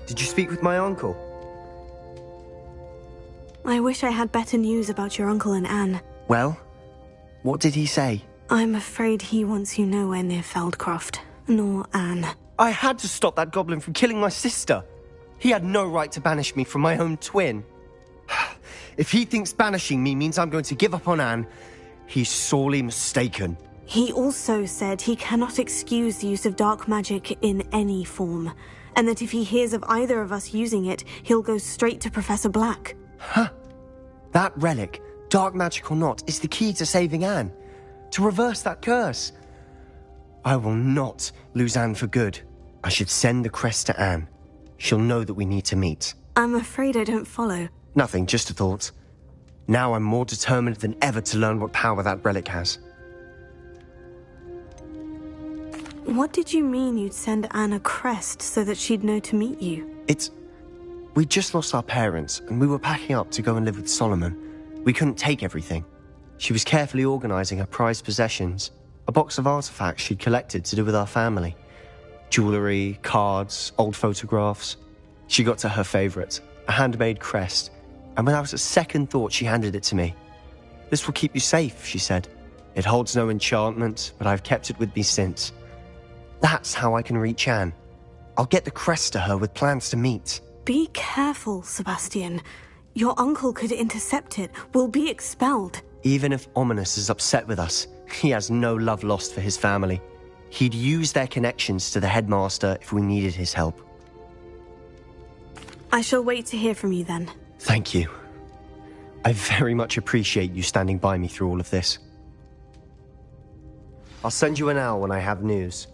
Speaker 5: Did you speak with my uncle?
Speaker 1: I wish I had better news about your uncle and Anne.
Speaker 5: Well, what did he say?
Speaker 1: I'm afraid he wants you nowhere near Feldcroft, nor Anne.
Speaker 5: I had to stop that goblin from killing my sister. He had no right to banish me from my own twin. If he thinks banishing me means I'm going to give up on Anne, he's sorely mistaken.
Speaker 1: He also said he cannot excuse the use of dark magic in any form, and that if he hears of either of us using it, he'll go straight to Professor Black.
Speaker 5: Huh. That relic, dark magic or not, is the key to saving Anne. To reverse that curse. I will not lose Anne for good. I should send the crest to Anne. She'll know that we need to meet.
Speaker 1: I'm afraid I don't follow.
Speaker 5: Nothing, just a thought. Now I'm more determined than ever to learn what power that relic has.
Speaker 1: What did you mean you'd send Anne a crest so that she'd know to meet you?
Speaker 5: We'd just lost our parents, and we were packing up to go and live with Solomon. We couldn't take everything. She was carefully organising her prized possessions, a box of artifacts she'd collected to do with our family. Jewellery, cards, old photographs. She got to her favourite, a handmade crest, and without a second thought she handed it to me. "This will keep you safe," she said. "It holds no enchantment, but I've kept it with me since. That's how I can reach Anne. I'll get the crest to her with plans to meet."
Speaker 1: Be careful, Sebastian. Your uncle could intercept it. We'll be expelled.
Speaker 5: Even if Ominous is upset with us, he has no love lost for his family. He'd use their connections to the headmaster if we needed his help.
Speaker 1: I shall wait to hear from you then.
Speaker 5: Thank you. I very much appreciate you standing by me through all of this. I'll send you an owl when I have news.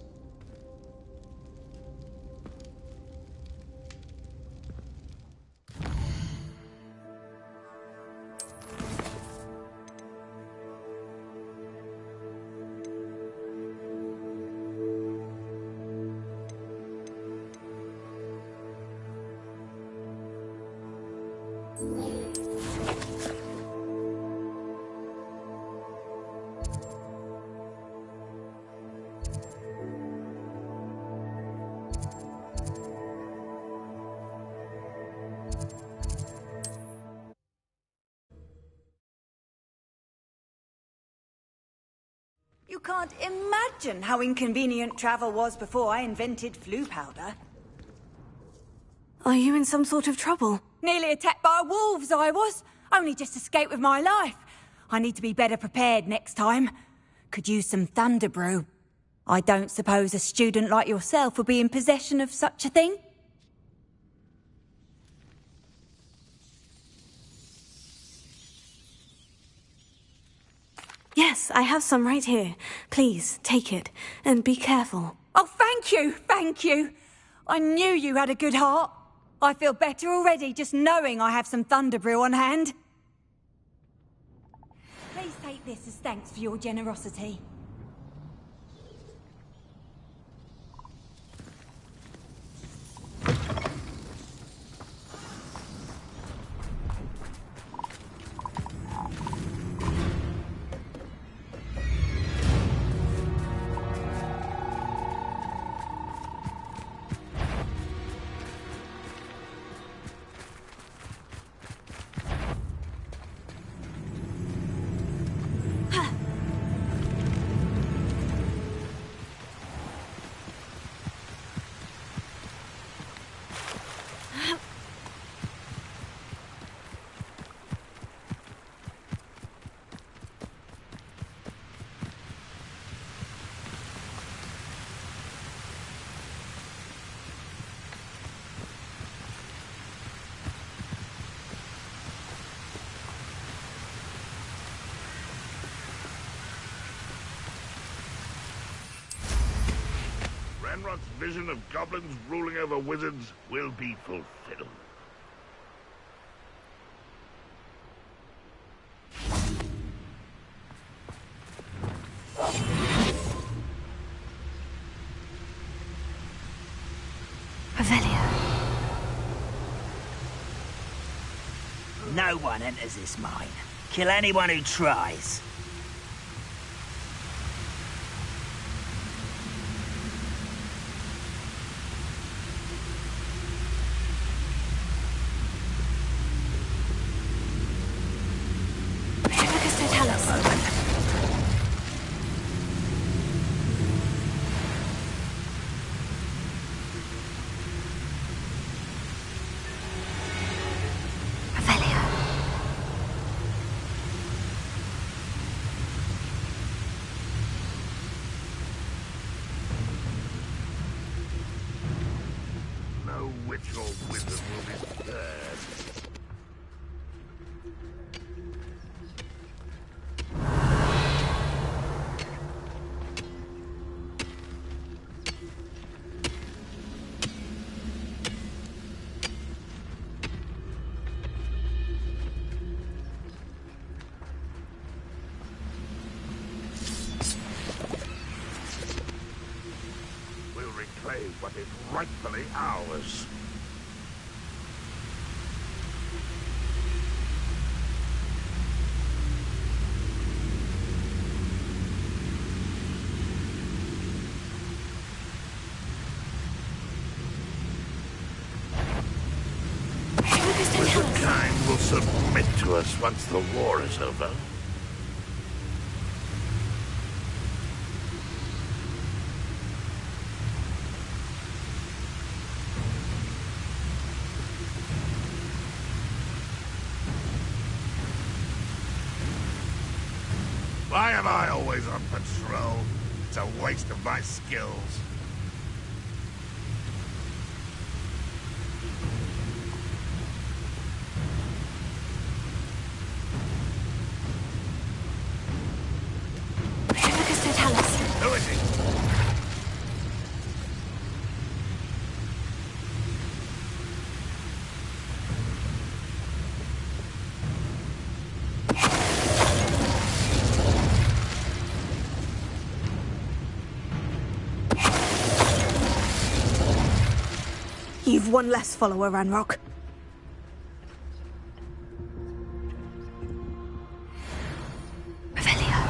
Speaker 3: You can't imagine how inconvenient travel was before I invented flu powder.
Speaker 1: Are you in some sort of trouble?
Speaker 3: Nearly attacked by wolves, I was. Only just escaped with my life. I need to be better prepared next time. Could use some thunder brew. I don't suppose a student like yourself would be in possession of such a thing?
Speaker 1: Yes. Yes, I have some right here. Please, take it, and be careful.
Speaker 3: Oh, thank you, thank you. I knew you had a good heart. I feel better already just knowing I have some thunder brew on hand. Please take this as thanks for your generosity.
Speaker 10: Ranrock's vision of goblins ruling over wizards will be fulfilled.
Speaker 1: Revelio.
Speaker 11: No one enters this mine. Kill anyone who tries.
Speaker 10: No witch or wizard will be spared. We'll reclaim what is rightfully ours. Wizardkind will submit to us once the war is over. Why am I always on patrol? It's a waste of my skills. Who is he?
Speaker 1: You've one less follower, Ranrock. Revelio.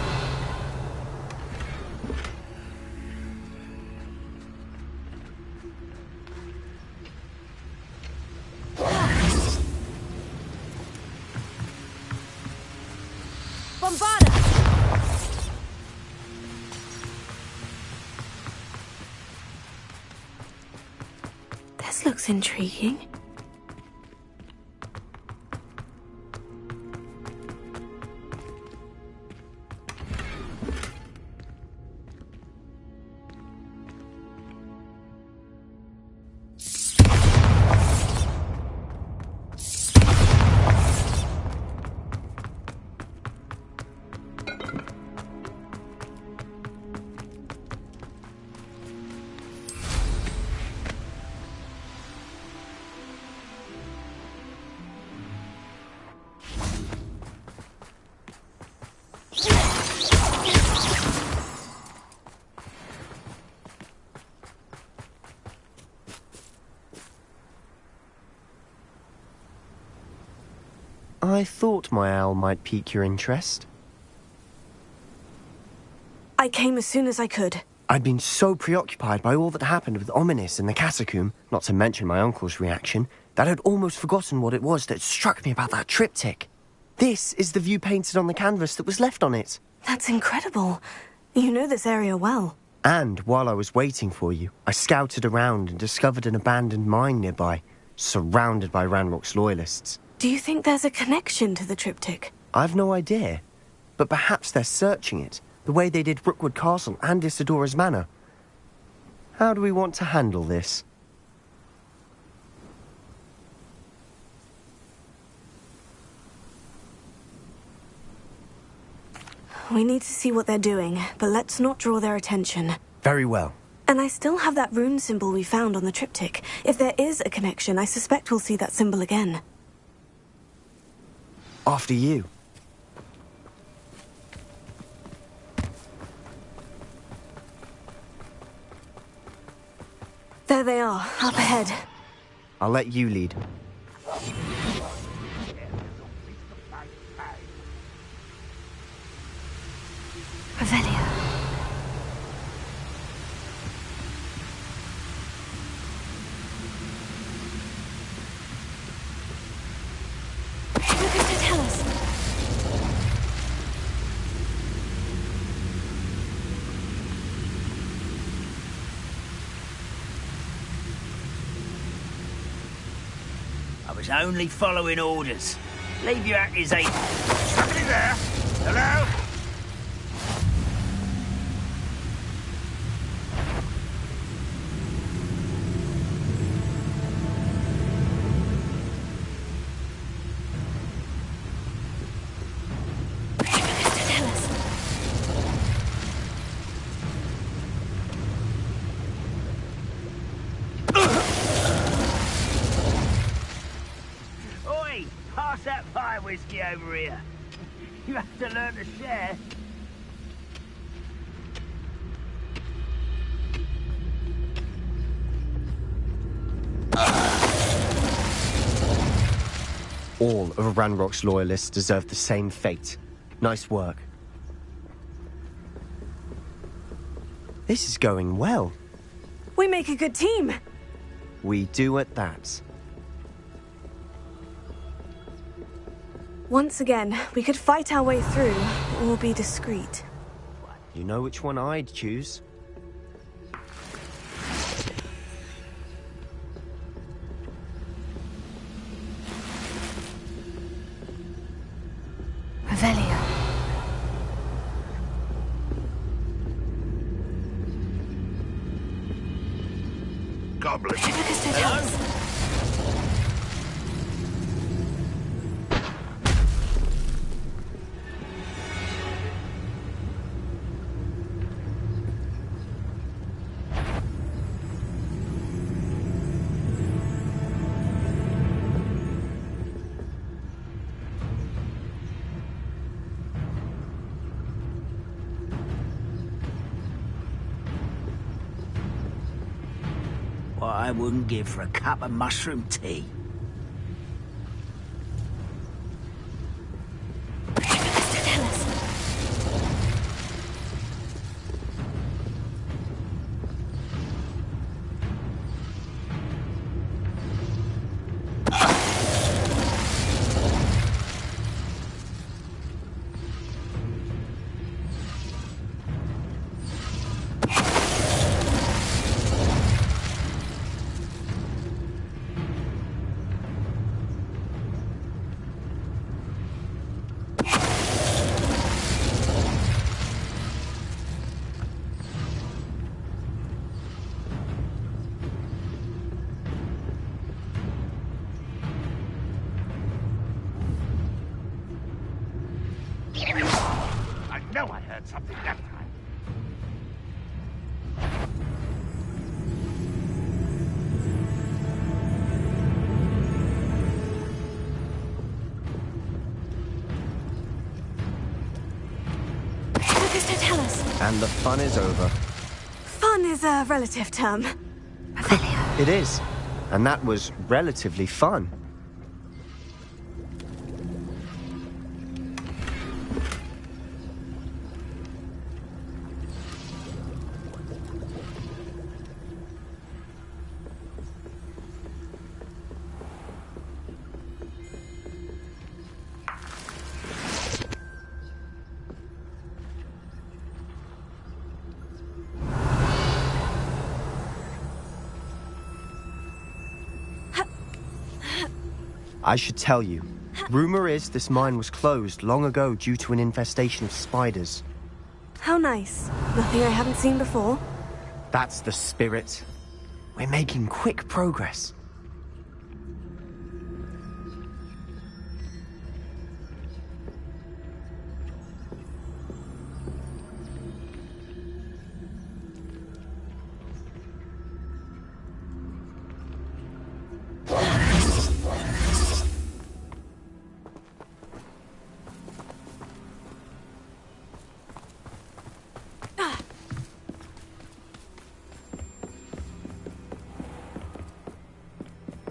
Speaker 3: Bombarda!
Speaker 1: This looks intriguing.
Speaker 5: I thought my owl might pique your interest.
Speaker 1: I came as soon as I could.
Speaker 5: I'd been so preoccupied by all that happened with Ominis in the catacomb, not to mention my uncle's reaction, that I'd almost forgotten what it was that struck me about that triptych. This is the view painted on the canvas that was left on it.
Speaker 1: That's incredible. You know this area well.
Speaker 5: And while I was waiting for you, I scouted around and discovered an abandoned mine nearby, surrounded by Ranrock's loyalists.
Speaker 1: Do you think there's a connection to the triptych?
Speaker 5: I've no idea, but perhaps they're searching it, the way they did Rookwood Castle and Isidora's Manor. How do we want to handle this?
Speaker 1: We need to see what they're doing, but let's not draw their attention.
Speaker 5: Very well.
Speaker 1: And I still have that rune symbol we found on the triptych. If there is a connection, I suspect we'll see that symbol again.
Speaker 5: After you.
Speaker 1: There they are, up ahead.
Speaker 5: I'll let you lead.
Speaker 1: Revelia. What does it tell us?
Speaker 11: I was only following orders. Leave your accusation. Somebody there? Hello? Pass that fire whiskey over here. You have to learn to share.
Speaker 5: All of Ranrock's loyalists deserve the same fate. Nice work. This is going well.
Speaker 1: We make a good team.
Speaker 5: We do at that.
Speaker 1: Once again, we could fight our way through, or be discreet.
Speaker 5: You know which one I'd choose.
Speaker 1: Revelia.
Speaker 10: Goblin.
Speaker 11: Hello? What I wouldn't give for a cup of mushroom tea.
Speaker 10: I know I heard something that time.
Speaker 5: And the fun is over.
Speaker 1: Fun is a relative term.
Speaker 5: It is. And that was relatively fun. I should tell you. Rumor is this mine was closed long ago due to an infestation of spiders.
Speaker 1: How nice. Nothing I haven't seen before.
Speaker 5: That's the spirit. We're making quick progress.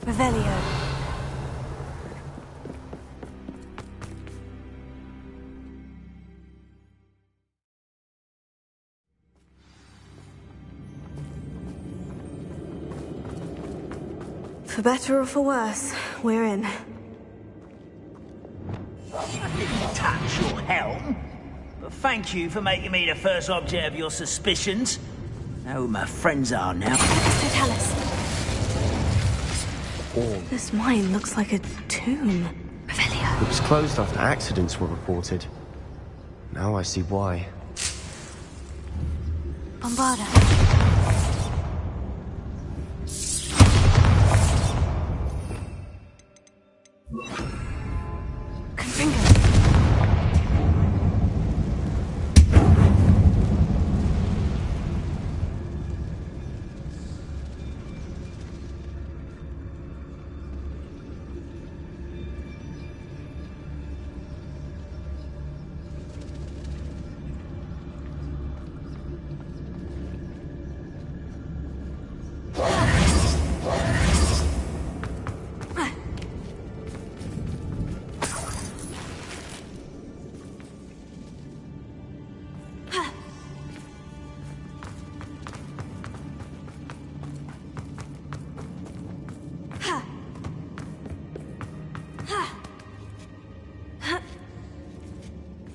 Speaker 1: Revelio. For better or for worse, we're in.
Speaker 11: I didn't touch your helm, but thank you for making me the first object of your suspicions. Know who my friends are now.
Speaker 1: So tell us. This mine looks like a tomb. Revelio.
Speaker 5: It was closed after accidents were reported. Now I see why.
Speaker 1: Bombarda.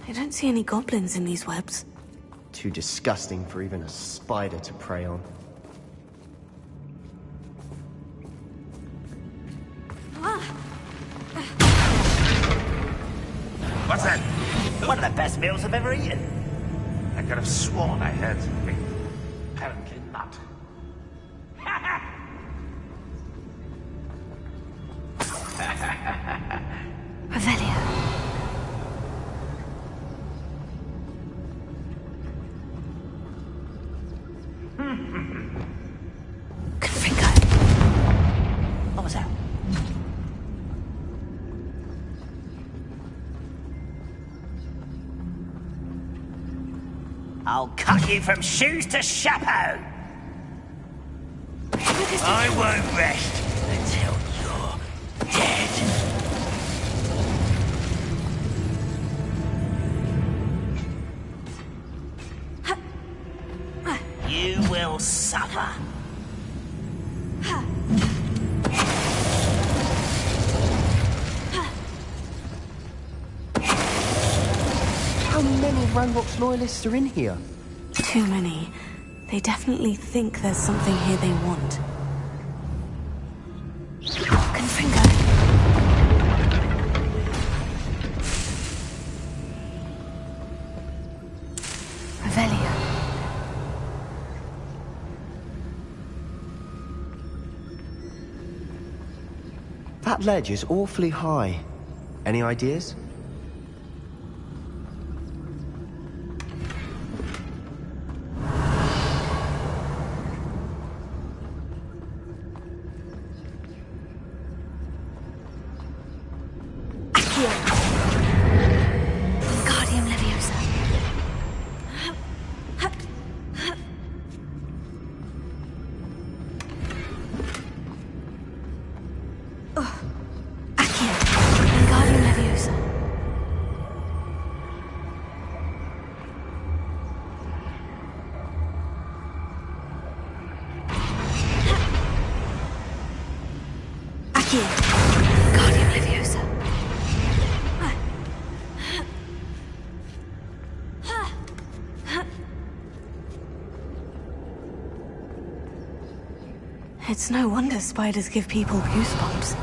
Speaker 1: I don't see any goblins in these webs.
Speaker 5: Too disgusting for even a spider to prey on.
Speaker 10: What's that?
Speaker 11: One of the best meals I've ever eaten.
Speaker 10: I could have sworn I heard something. Apparently not.
Speaker 1: Revelio.
Speaker 11: What was that? I'll cut you from shoes to chapeau. I won't rest until you're dead. You will suffer.
Speaker 5: How many Ranrock's loyalists are in here?
Speaker 1: Too many. They definitely think there's something here they want. Confringo. Revelio.
Speaker 5: That ledge is awfully high. Any ideas?
Speaker 1: It's no wonder spiders give people goosebumps.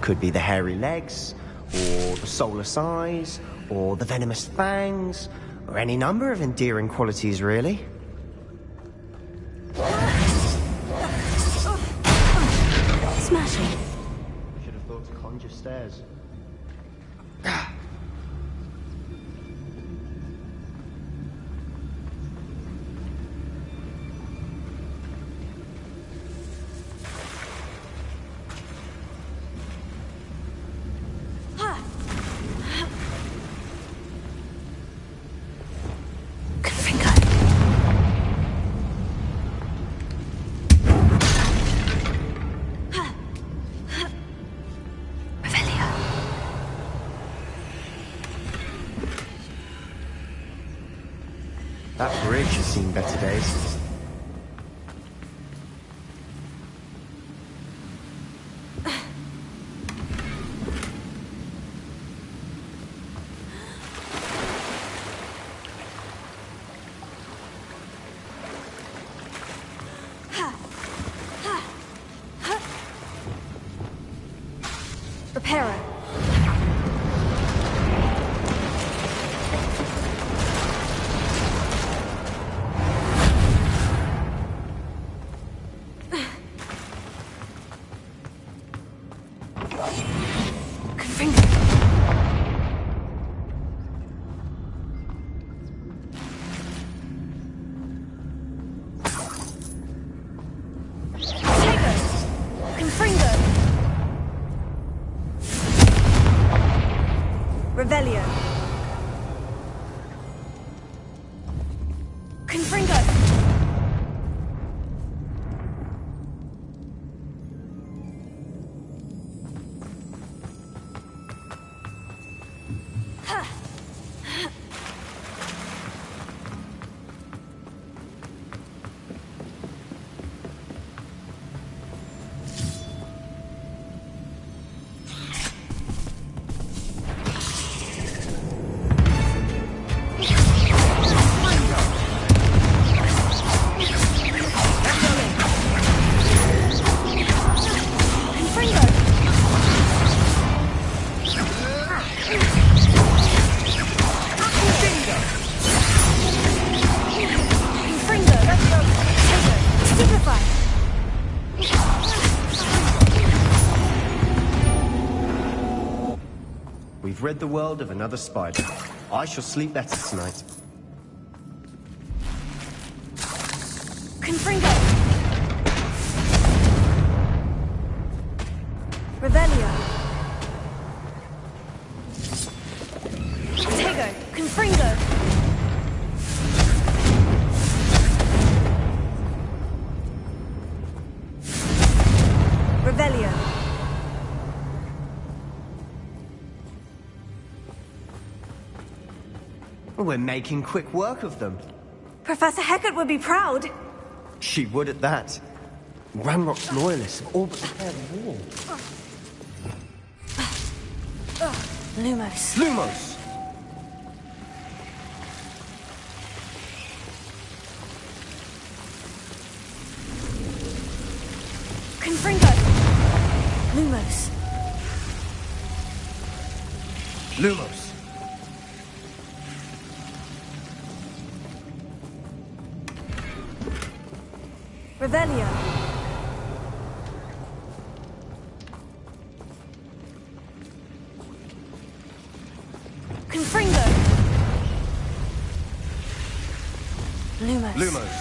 Speaker 5: Could be the hairy legs, or the soulless eyes, or the venomous fangs, or any number of endearing qualities, really.
Speaker 1: Smashing.
Speaker 5: Should have thought to conjure stairs. That bridge has seen better days.
Speaker 1: Repairer. Revelio. Confringo.
Speaker 5: We've rid the world of another spider. I shall sleep better tonight.
Speaker 1: Confringo. Revelio. Tego. Confringo. Revelio.
Speaker 5: We're making quick work of them.
Speaker 1: Professor Hecat would be proud.
Speaker 5: She would at that. Ranrock's loyalists have all but repaired the wall.
Speaker 1: Lumos.
Speaker 5: Lumos!
Speaker 1: Confringo. Lumos.
Speaker 5: Lumos.
Speaker 1: Revelio. Confringo. Lumos.
Speaker 5: Lumos.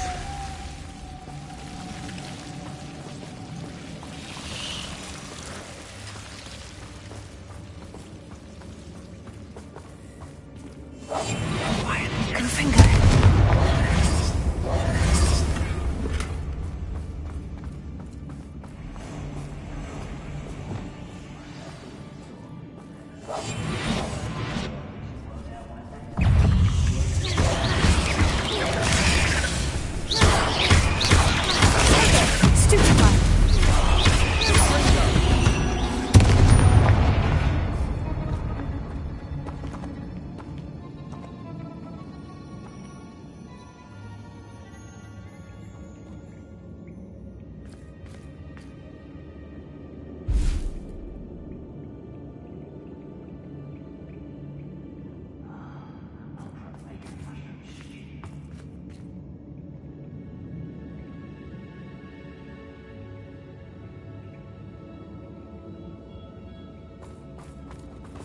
Speaker 1: Confringo.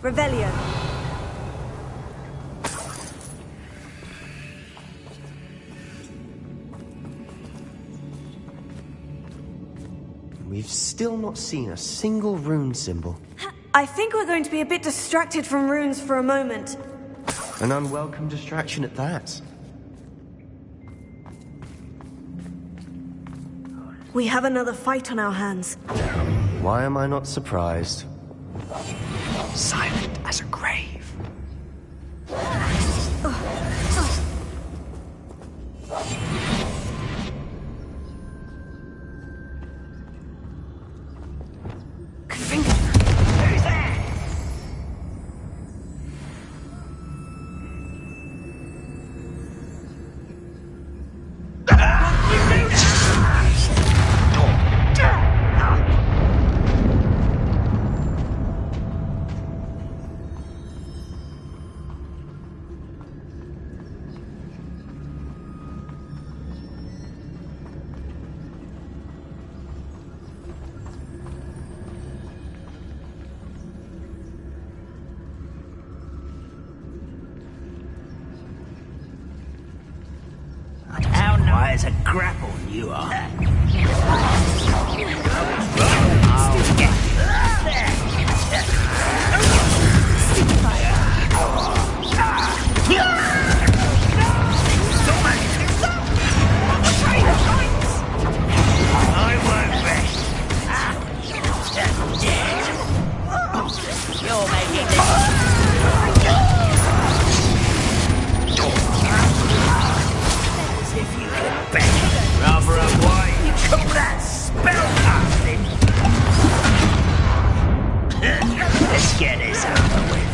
Speaker 1: Revelio.
Speaker 5: We've still not seen a single rune symbol.
Speaker 1: I think we're going to be a bit distracted from runes for a moment.
Speaker 5: An unwelcome distraction at that.
Speaker 1: We have another fight on our hands.
Speaker 5: Why am I not surprised?
Speaker 12: Silent as a grave.
Speaker 11: Why is a grapple you are? I won't rest. You're making this. Rather a why you call that spellcasting? Let's get this over with.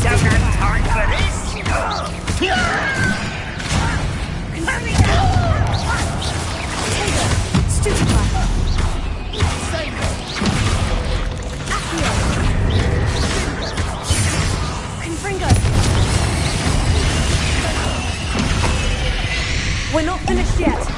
Speaker 11: Don't have time for this.
Speaker 1: We're not finished yet.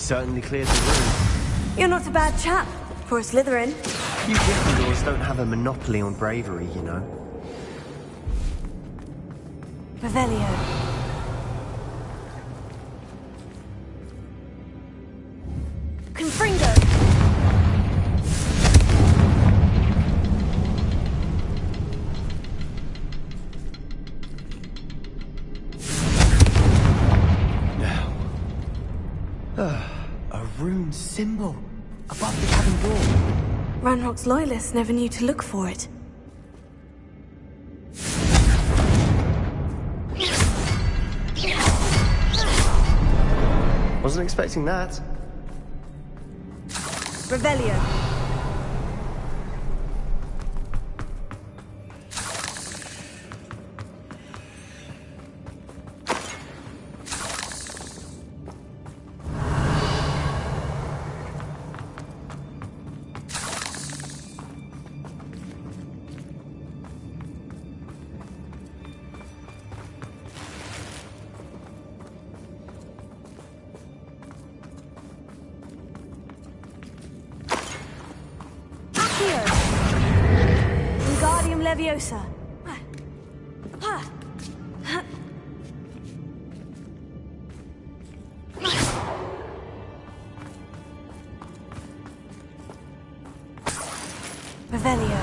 Speaker 5: Certainly cleared the room.
Speaker 1: You're not a bad chap for a Slytherin.
Speaker 5: You Gryffindors don't have a monopoly on bravery, you know.
Speaker 1: Revelio. Confringo.
Speaker 5: A rune symbol above the cabin door.
Speaker 1: Ranrock's loyalists never knew to look for it.
Speaker 5: Wasn't expecting that.
Speaker 1: Revelio. Leviosa. Revelio.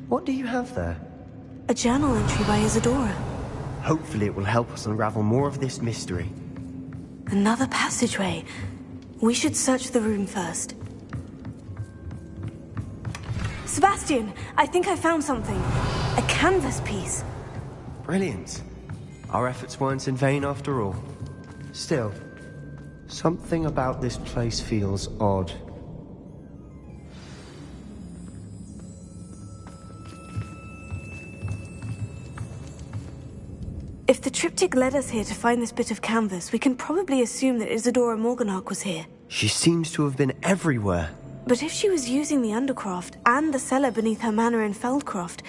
Speaker 5: What do you have there?
Speaker 1: A journal entry by Isadora.
Speaker 5: Hopefully it will help us unravel more of this mystery.
Speaker 1: Another passageway. We should search the room first. Sebastian, I think I found something. A canvas piece.
Speaker 5: Brilliant. Our efforts weren't in vain after all. Still, something about this place feels odd.
Speaker 1: If the triptych led us here to find this bit of canvas, we can probably assume that Isadora Morganach was here.
Speaker 5: She seems to have been everywhere.
Speaker 1: But if she was using the Undercroft and the cellar beneath her manor in Feldcroft,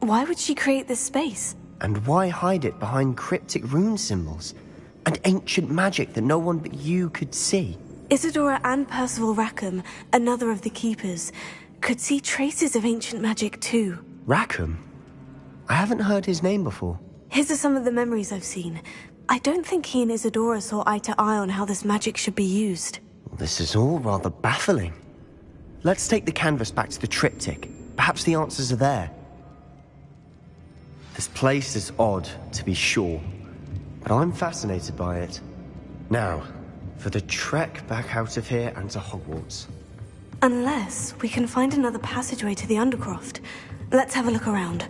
Speaker 1: why would she create this space?
Speaker 5: And why hide it behind cryptic rune symbols? And ancient magic that no one but you could see?
Speaker 1: Isadora and Percival Rackham, another of the Keepers, could see traces of ancient magic too.
Speaker 5: Rackham? I haven't heard his name before.
Speaker 1: His are some of the memories I've seen. I don't think he and Isadora saw eye to eye on how this magic should be used.
Speaker 5: This is all rather baffling. Let's take the canvas back to the triptych. Perhaps the answers are there. This place is odd, to be sure, but I'm fascinated by it. Now, for the trek back out of here and to Hogwarts.
Speaker 1: Unless we can find another passageway to the Undercroft. Let's have a look around.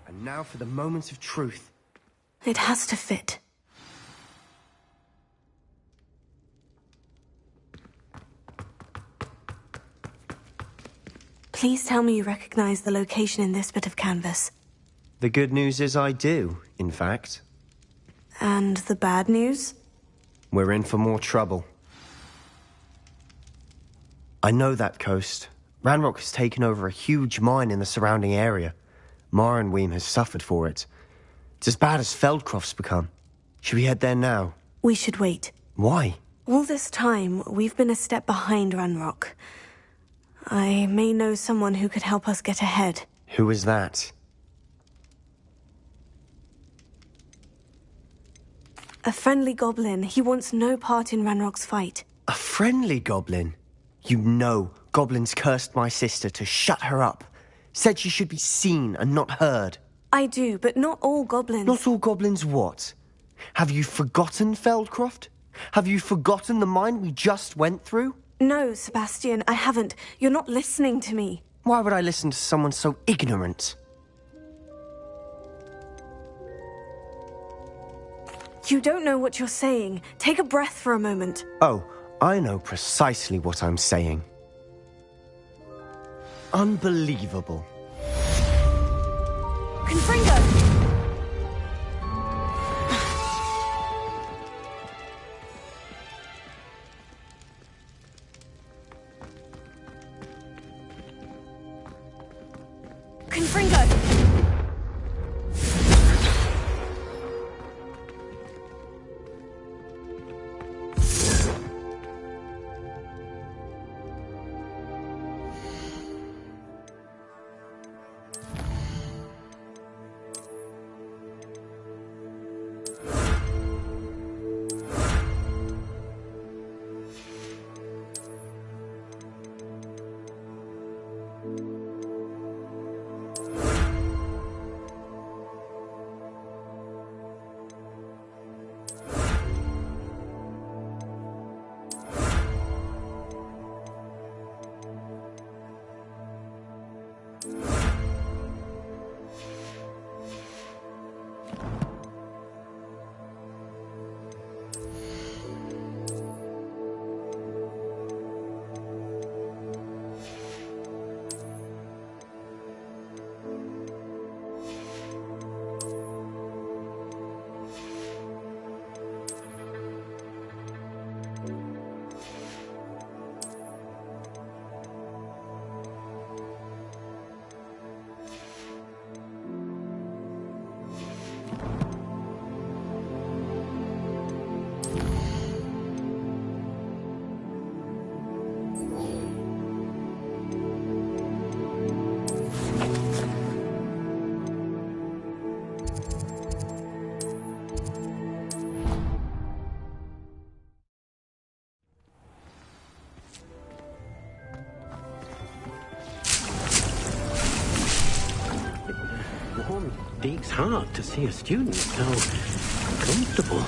Speaker 5: And now for the moment of truth.
Speaker 1: It has to fit. Please tell me you recognize the location in this bit of canvas.
Speaker 5: The good news is I do, in fact.
Speaker 1: And the bad news?
Speaker 5: We're in for more trouble. I know that coast. Ranrock has taken over a huge mine in the surrounding area. Marrenweem has suffered for it. It's as bad as Feldcroft's become. Should we head there now?
Speaker 1: We should wait.
Speaker 5: Why?
Speaker 1: All this time, we've been a step behind Ranrock. I may know someone who could help us get ahead.
Speaker 5: Who is that?
Speaker 1: A friendly goblin. He wants no part in Ranrock's fight.
Speaker 5: A friendly goblin? You know, goblins cursed my sister to shut her up. Said she should be seen and not heard.
Speaker 1: I do, but not all goblins.
Speaker 5: Not all goblins what? Have you forgotten Feldcroft? Have you forgotten the mine we just went through?
Speaker 1: No, Sebastian, I haven't. You're not listening to me.
Speaker 5: Why would I listen to someone so ignorant?
Speaker 1: You don't know what you're saying. Take a breath for a moment.
Speaker 5: Oh, I know precisely what I'm saying. Unbelievable.
Speaker 1: Confringo! Confringo!
Speaker 9: Deke's heart to see a student so comfortable.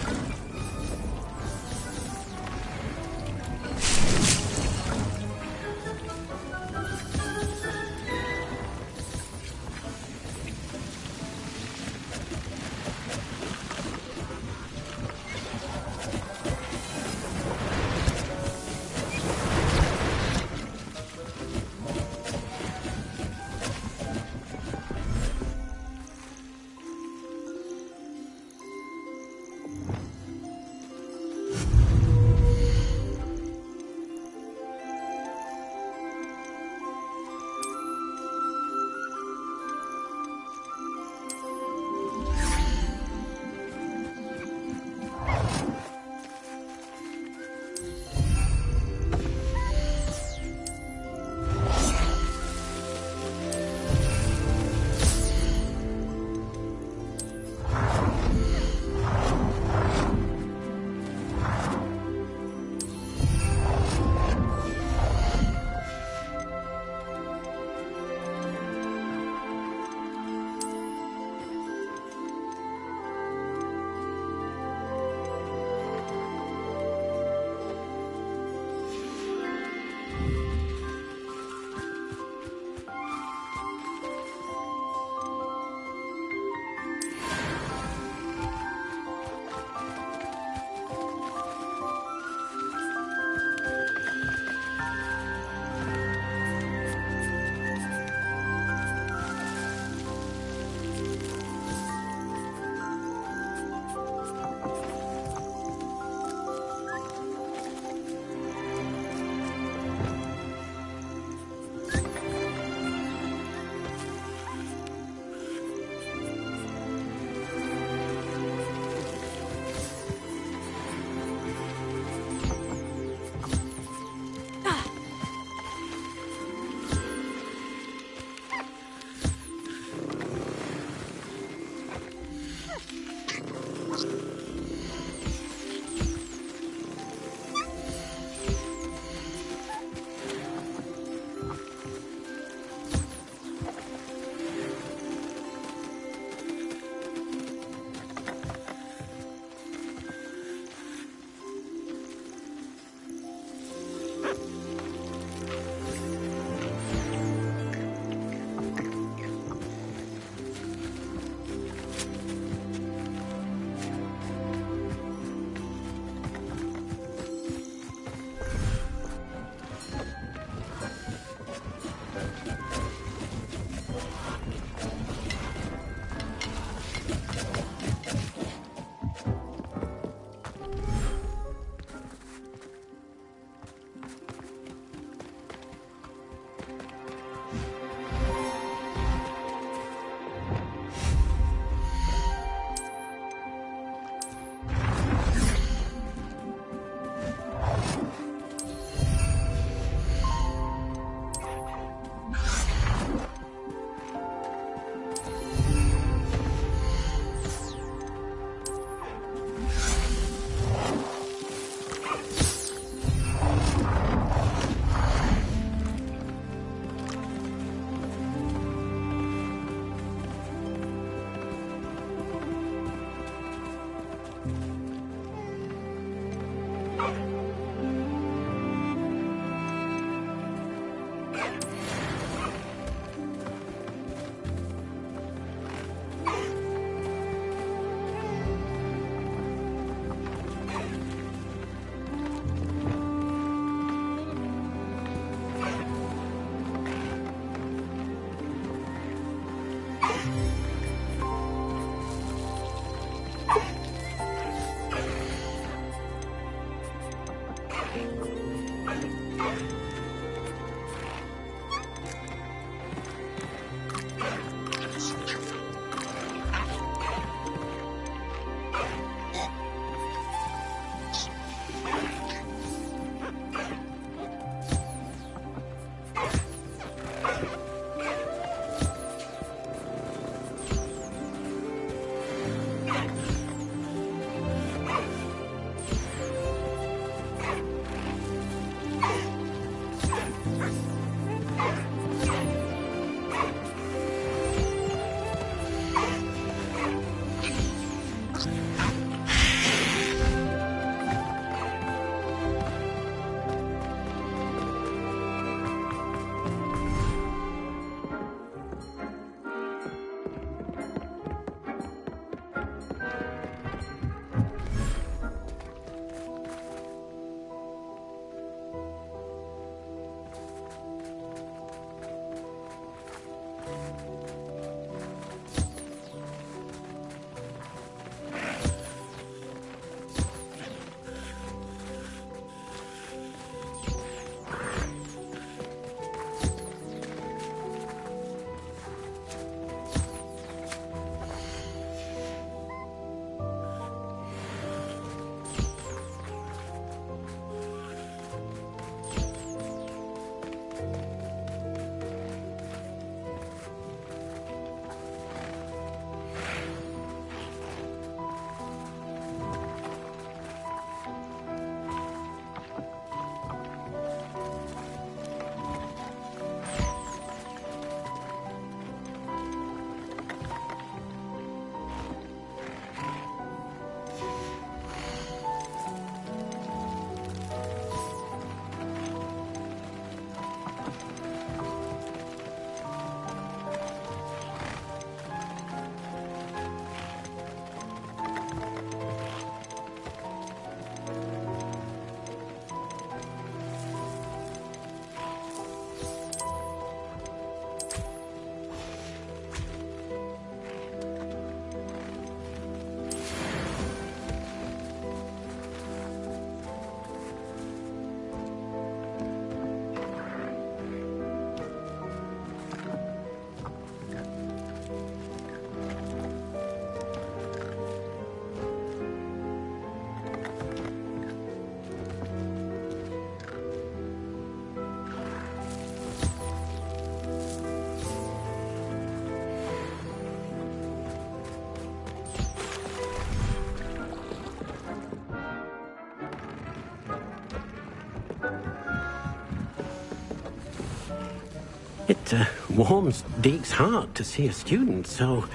Speaker 9: It warms Deke's heart to see a student so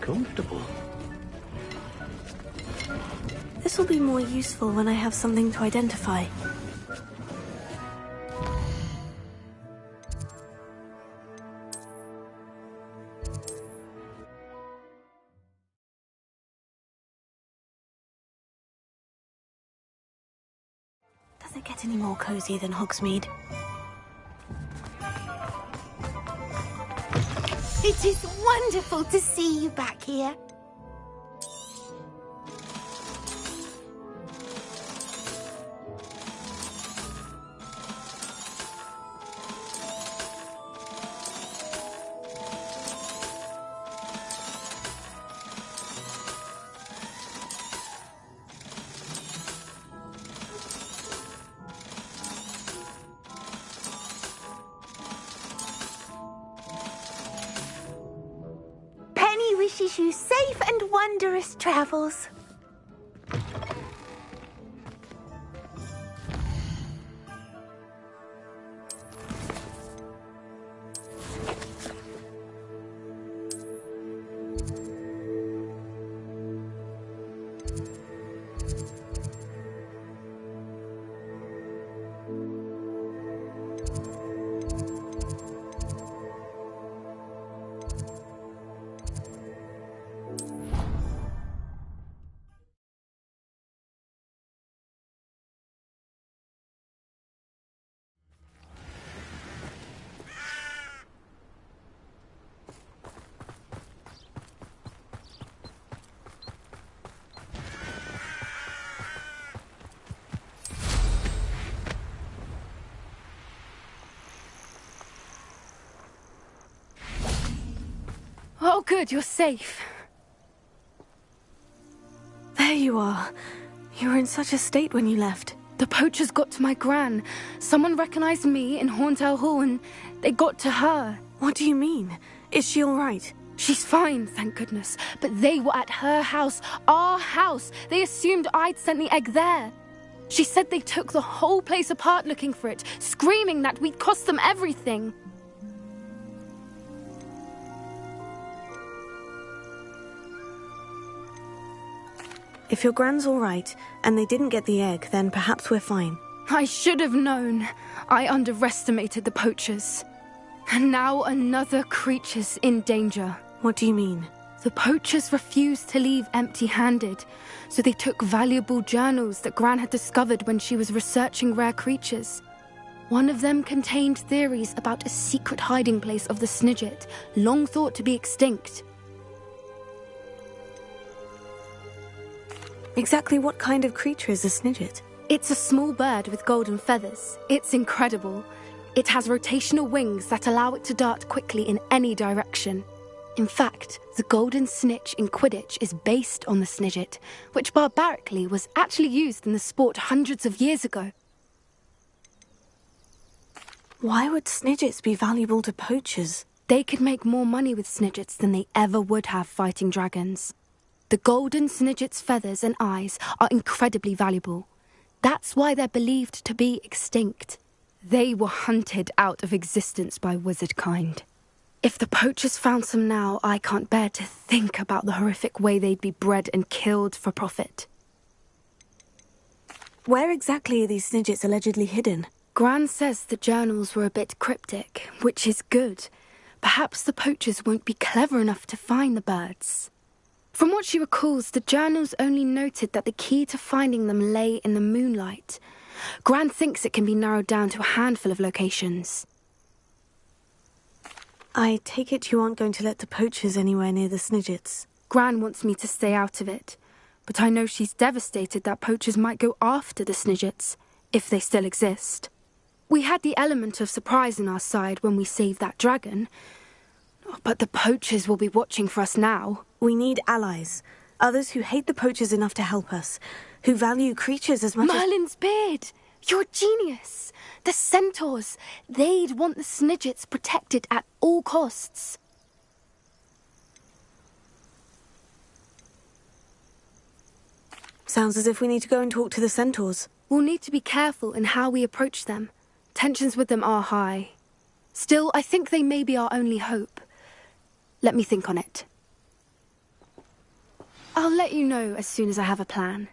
Speaker 9: comfortable.
Speaker 1: This will be more useful when I have something to identify. Does it get any more cozy than Hogsmeade?
Speaker 2: It is wonderful to see you back here. Wishes you safe and wondrous travels.
Speaker 4: Oh, good, you're safe.
Speaker 1: There you are. You were in such a state when you left.
Speaker 4: The poachers got to my gran. Someone recognized me in Horntail Hall and they got to her.
Speaker 1: What do you mean? Is she all right?
Speaker 4: She's fine, thank goodness. But they were at her house, our house. They assumed I'd sent the egg there. She said they took the whole place apart looking for it, screaming that we'd cost them everything.
Speaker 1: If your gran's all right, and they didn't get the egg, then perhaps we're fine.
Speaker 4: I should have known. I underestimated the poachers. And now another creature's in danger.
Speaker 1: What do you mean?
Speaker 4: The poachers refused to leave empty-handed, so they took valuable journals that Gran had discovered when she was researching rare creatures. One of them contained theories about a secret hiding place of the Snidget, long thought to be extinct.
Speaker 1: Exactly what kind of creature is a Snidget?
Speaker 4: It's a small bird with golden feathers. It's incredible. It has rotational wings that allow it to dart quickly in any direction. In fact, the golden snitch in Quidditch is based on the Snidget, which barbarically was actually used in the sport hundreds of years ago.
Speaker 1: Why would Snidgets be valuable to poachers?
Speaker 4: They could make more money with Snidgets than they ever would have fighting dragons. The golden Snidget's feathers and eyes are incredibly valuable. That's why they're believed to be extinct. They were hunted out of existence by wizard kind. If the poachers found some now, I can't bear to think about the horrific way they'd be bred and killed for profit.
Speaker 1: Where exactly are these Snidgets allegedly hidden?
Speaker 4: Gran says the journals were a bit cryptic, which is good. Perhaps the poachers won't be clever enough to find the birds. From what she recalls, the journals only noted that the key to finding them lay in the moonlight. Gran thinks it can be narrowed down to a handful of locations.
Speaker 1: I take it you aren't going to let the poachers anywhere near the Snidgets.
Speaker 4: Gran wants me to stay out of it, but I know she's devastated that poachers might go after the Snidgets, if they still exist. We had the element of surprise on our side when we saved that dragon, but the poachers will be watching for us now.
Speaker 1: We need allies. Others who hate the poachers enough to help us. Who value creatures as much as...
Speaker 4: Merlin's beard! You're a genius! The centaurs! They'd want the Snidgets protected at all costs.
Speaker 1: Sounds as if we need to go and talk to the centaurs.
Speaker 4: We'll need to be careful in how we approach them. Tensions with them are high. Still, I think they may be our only hope. Let me think on it. I'll let you know as soon as I have a plan.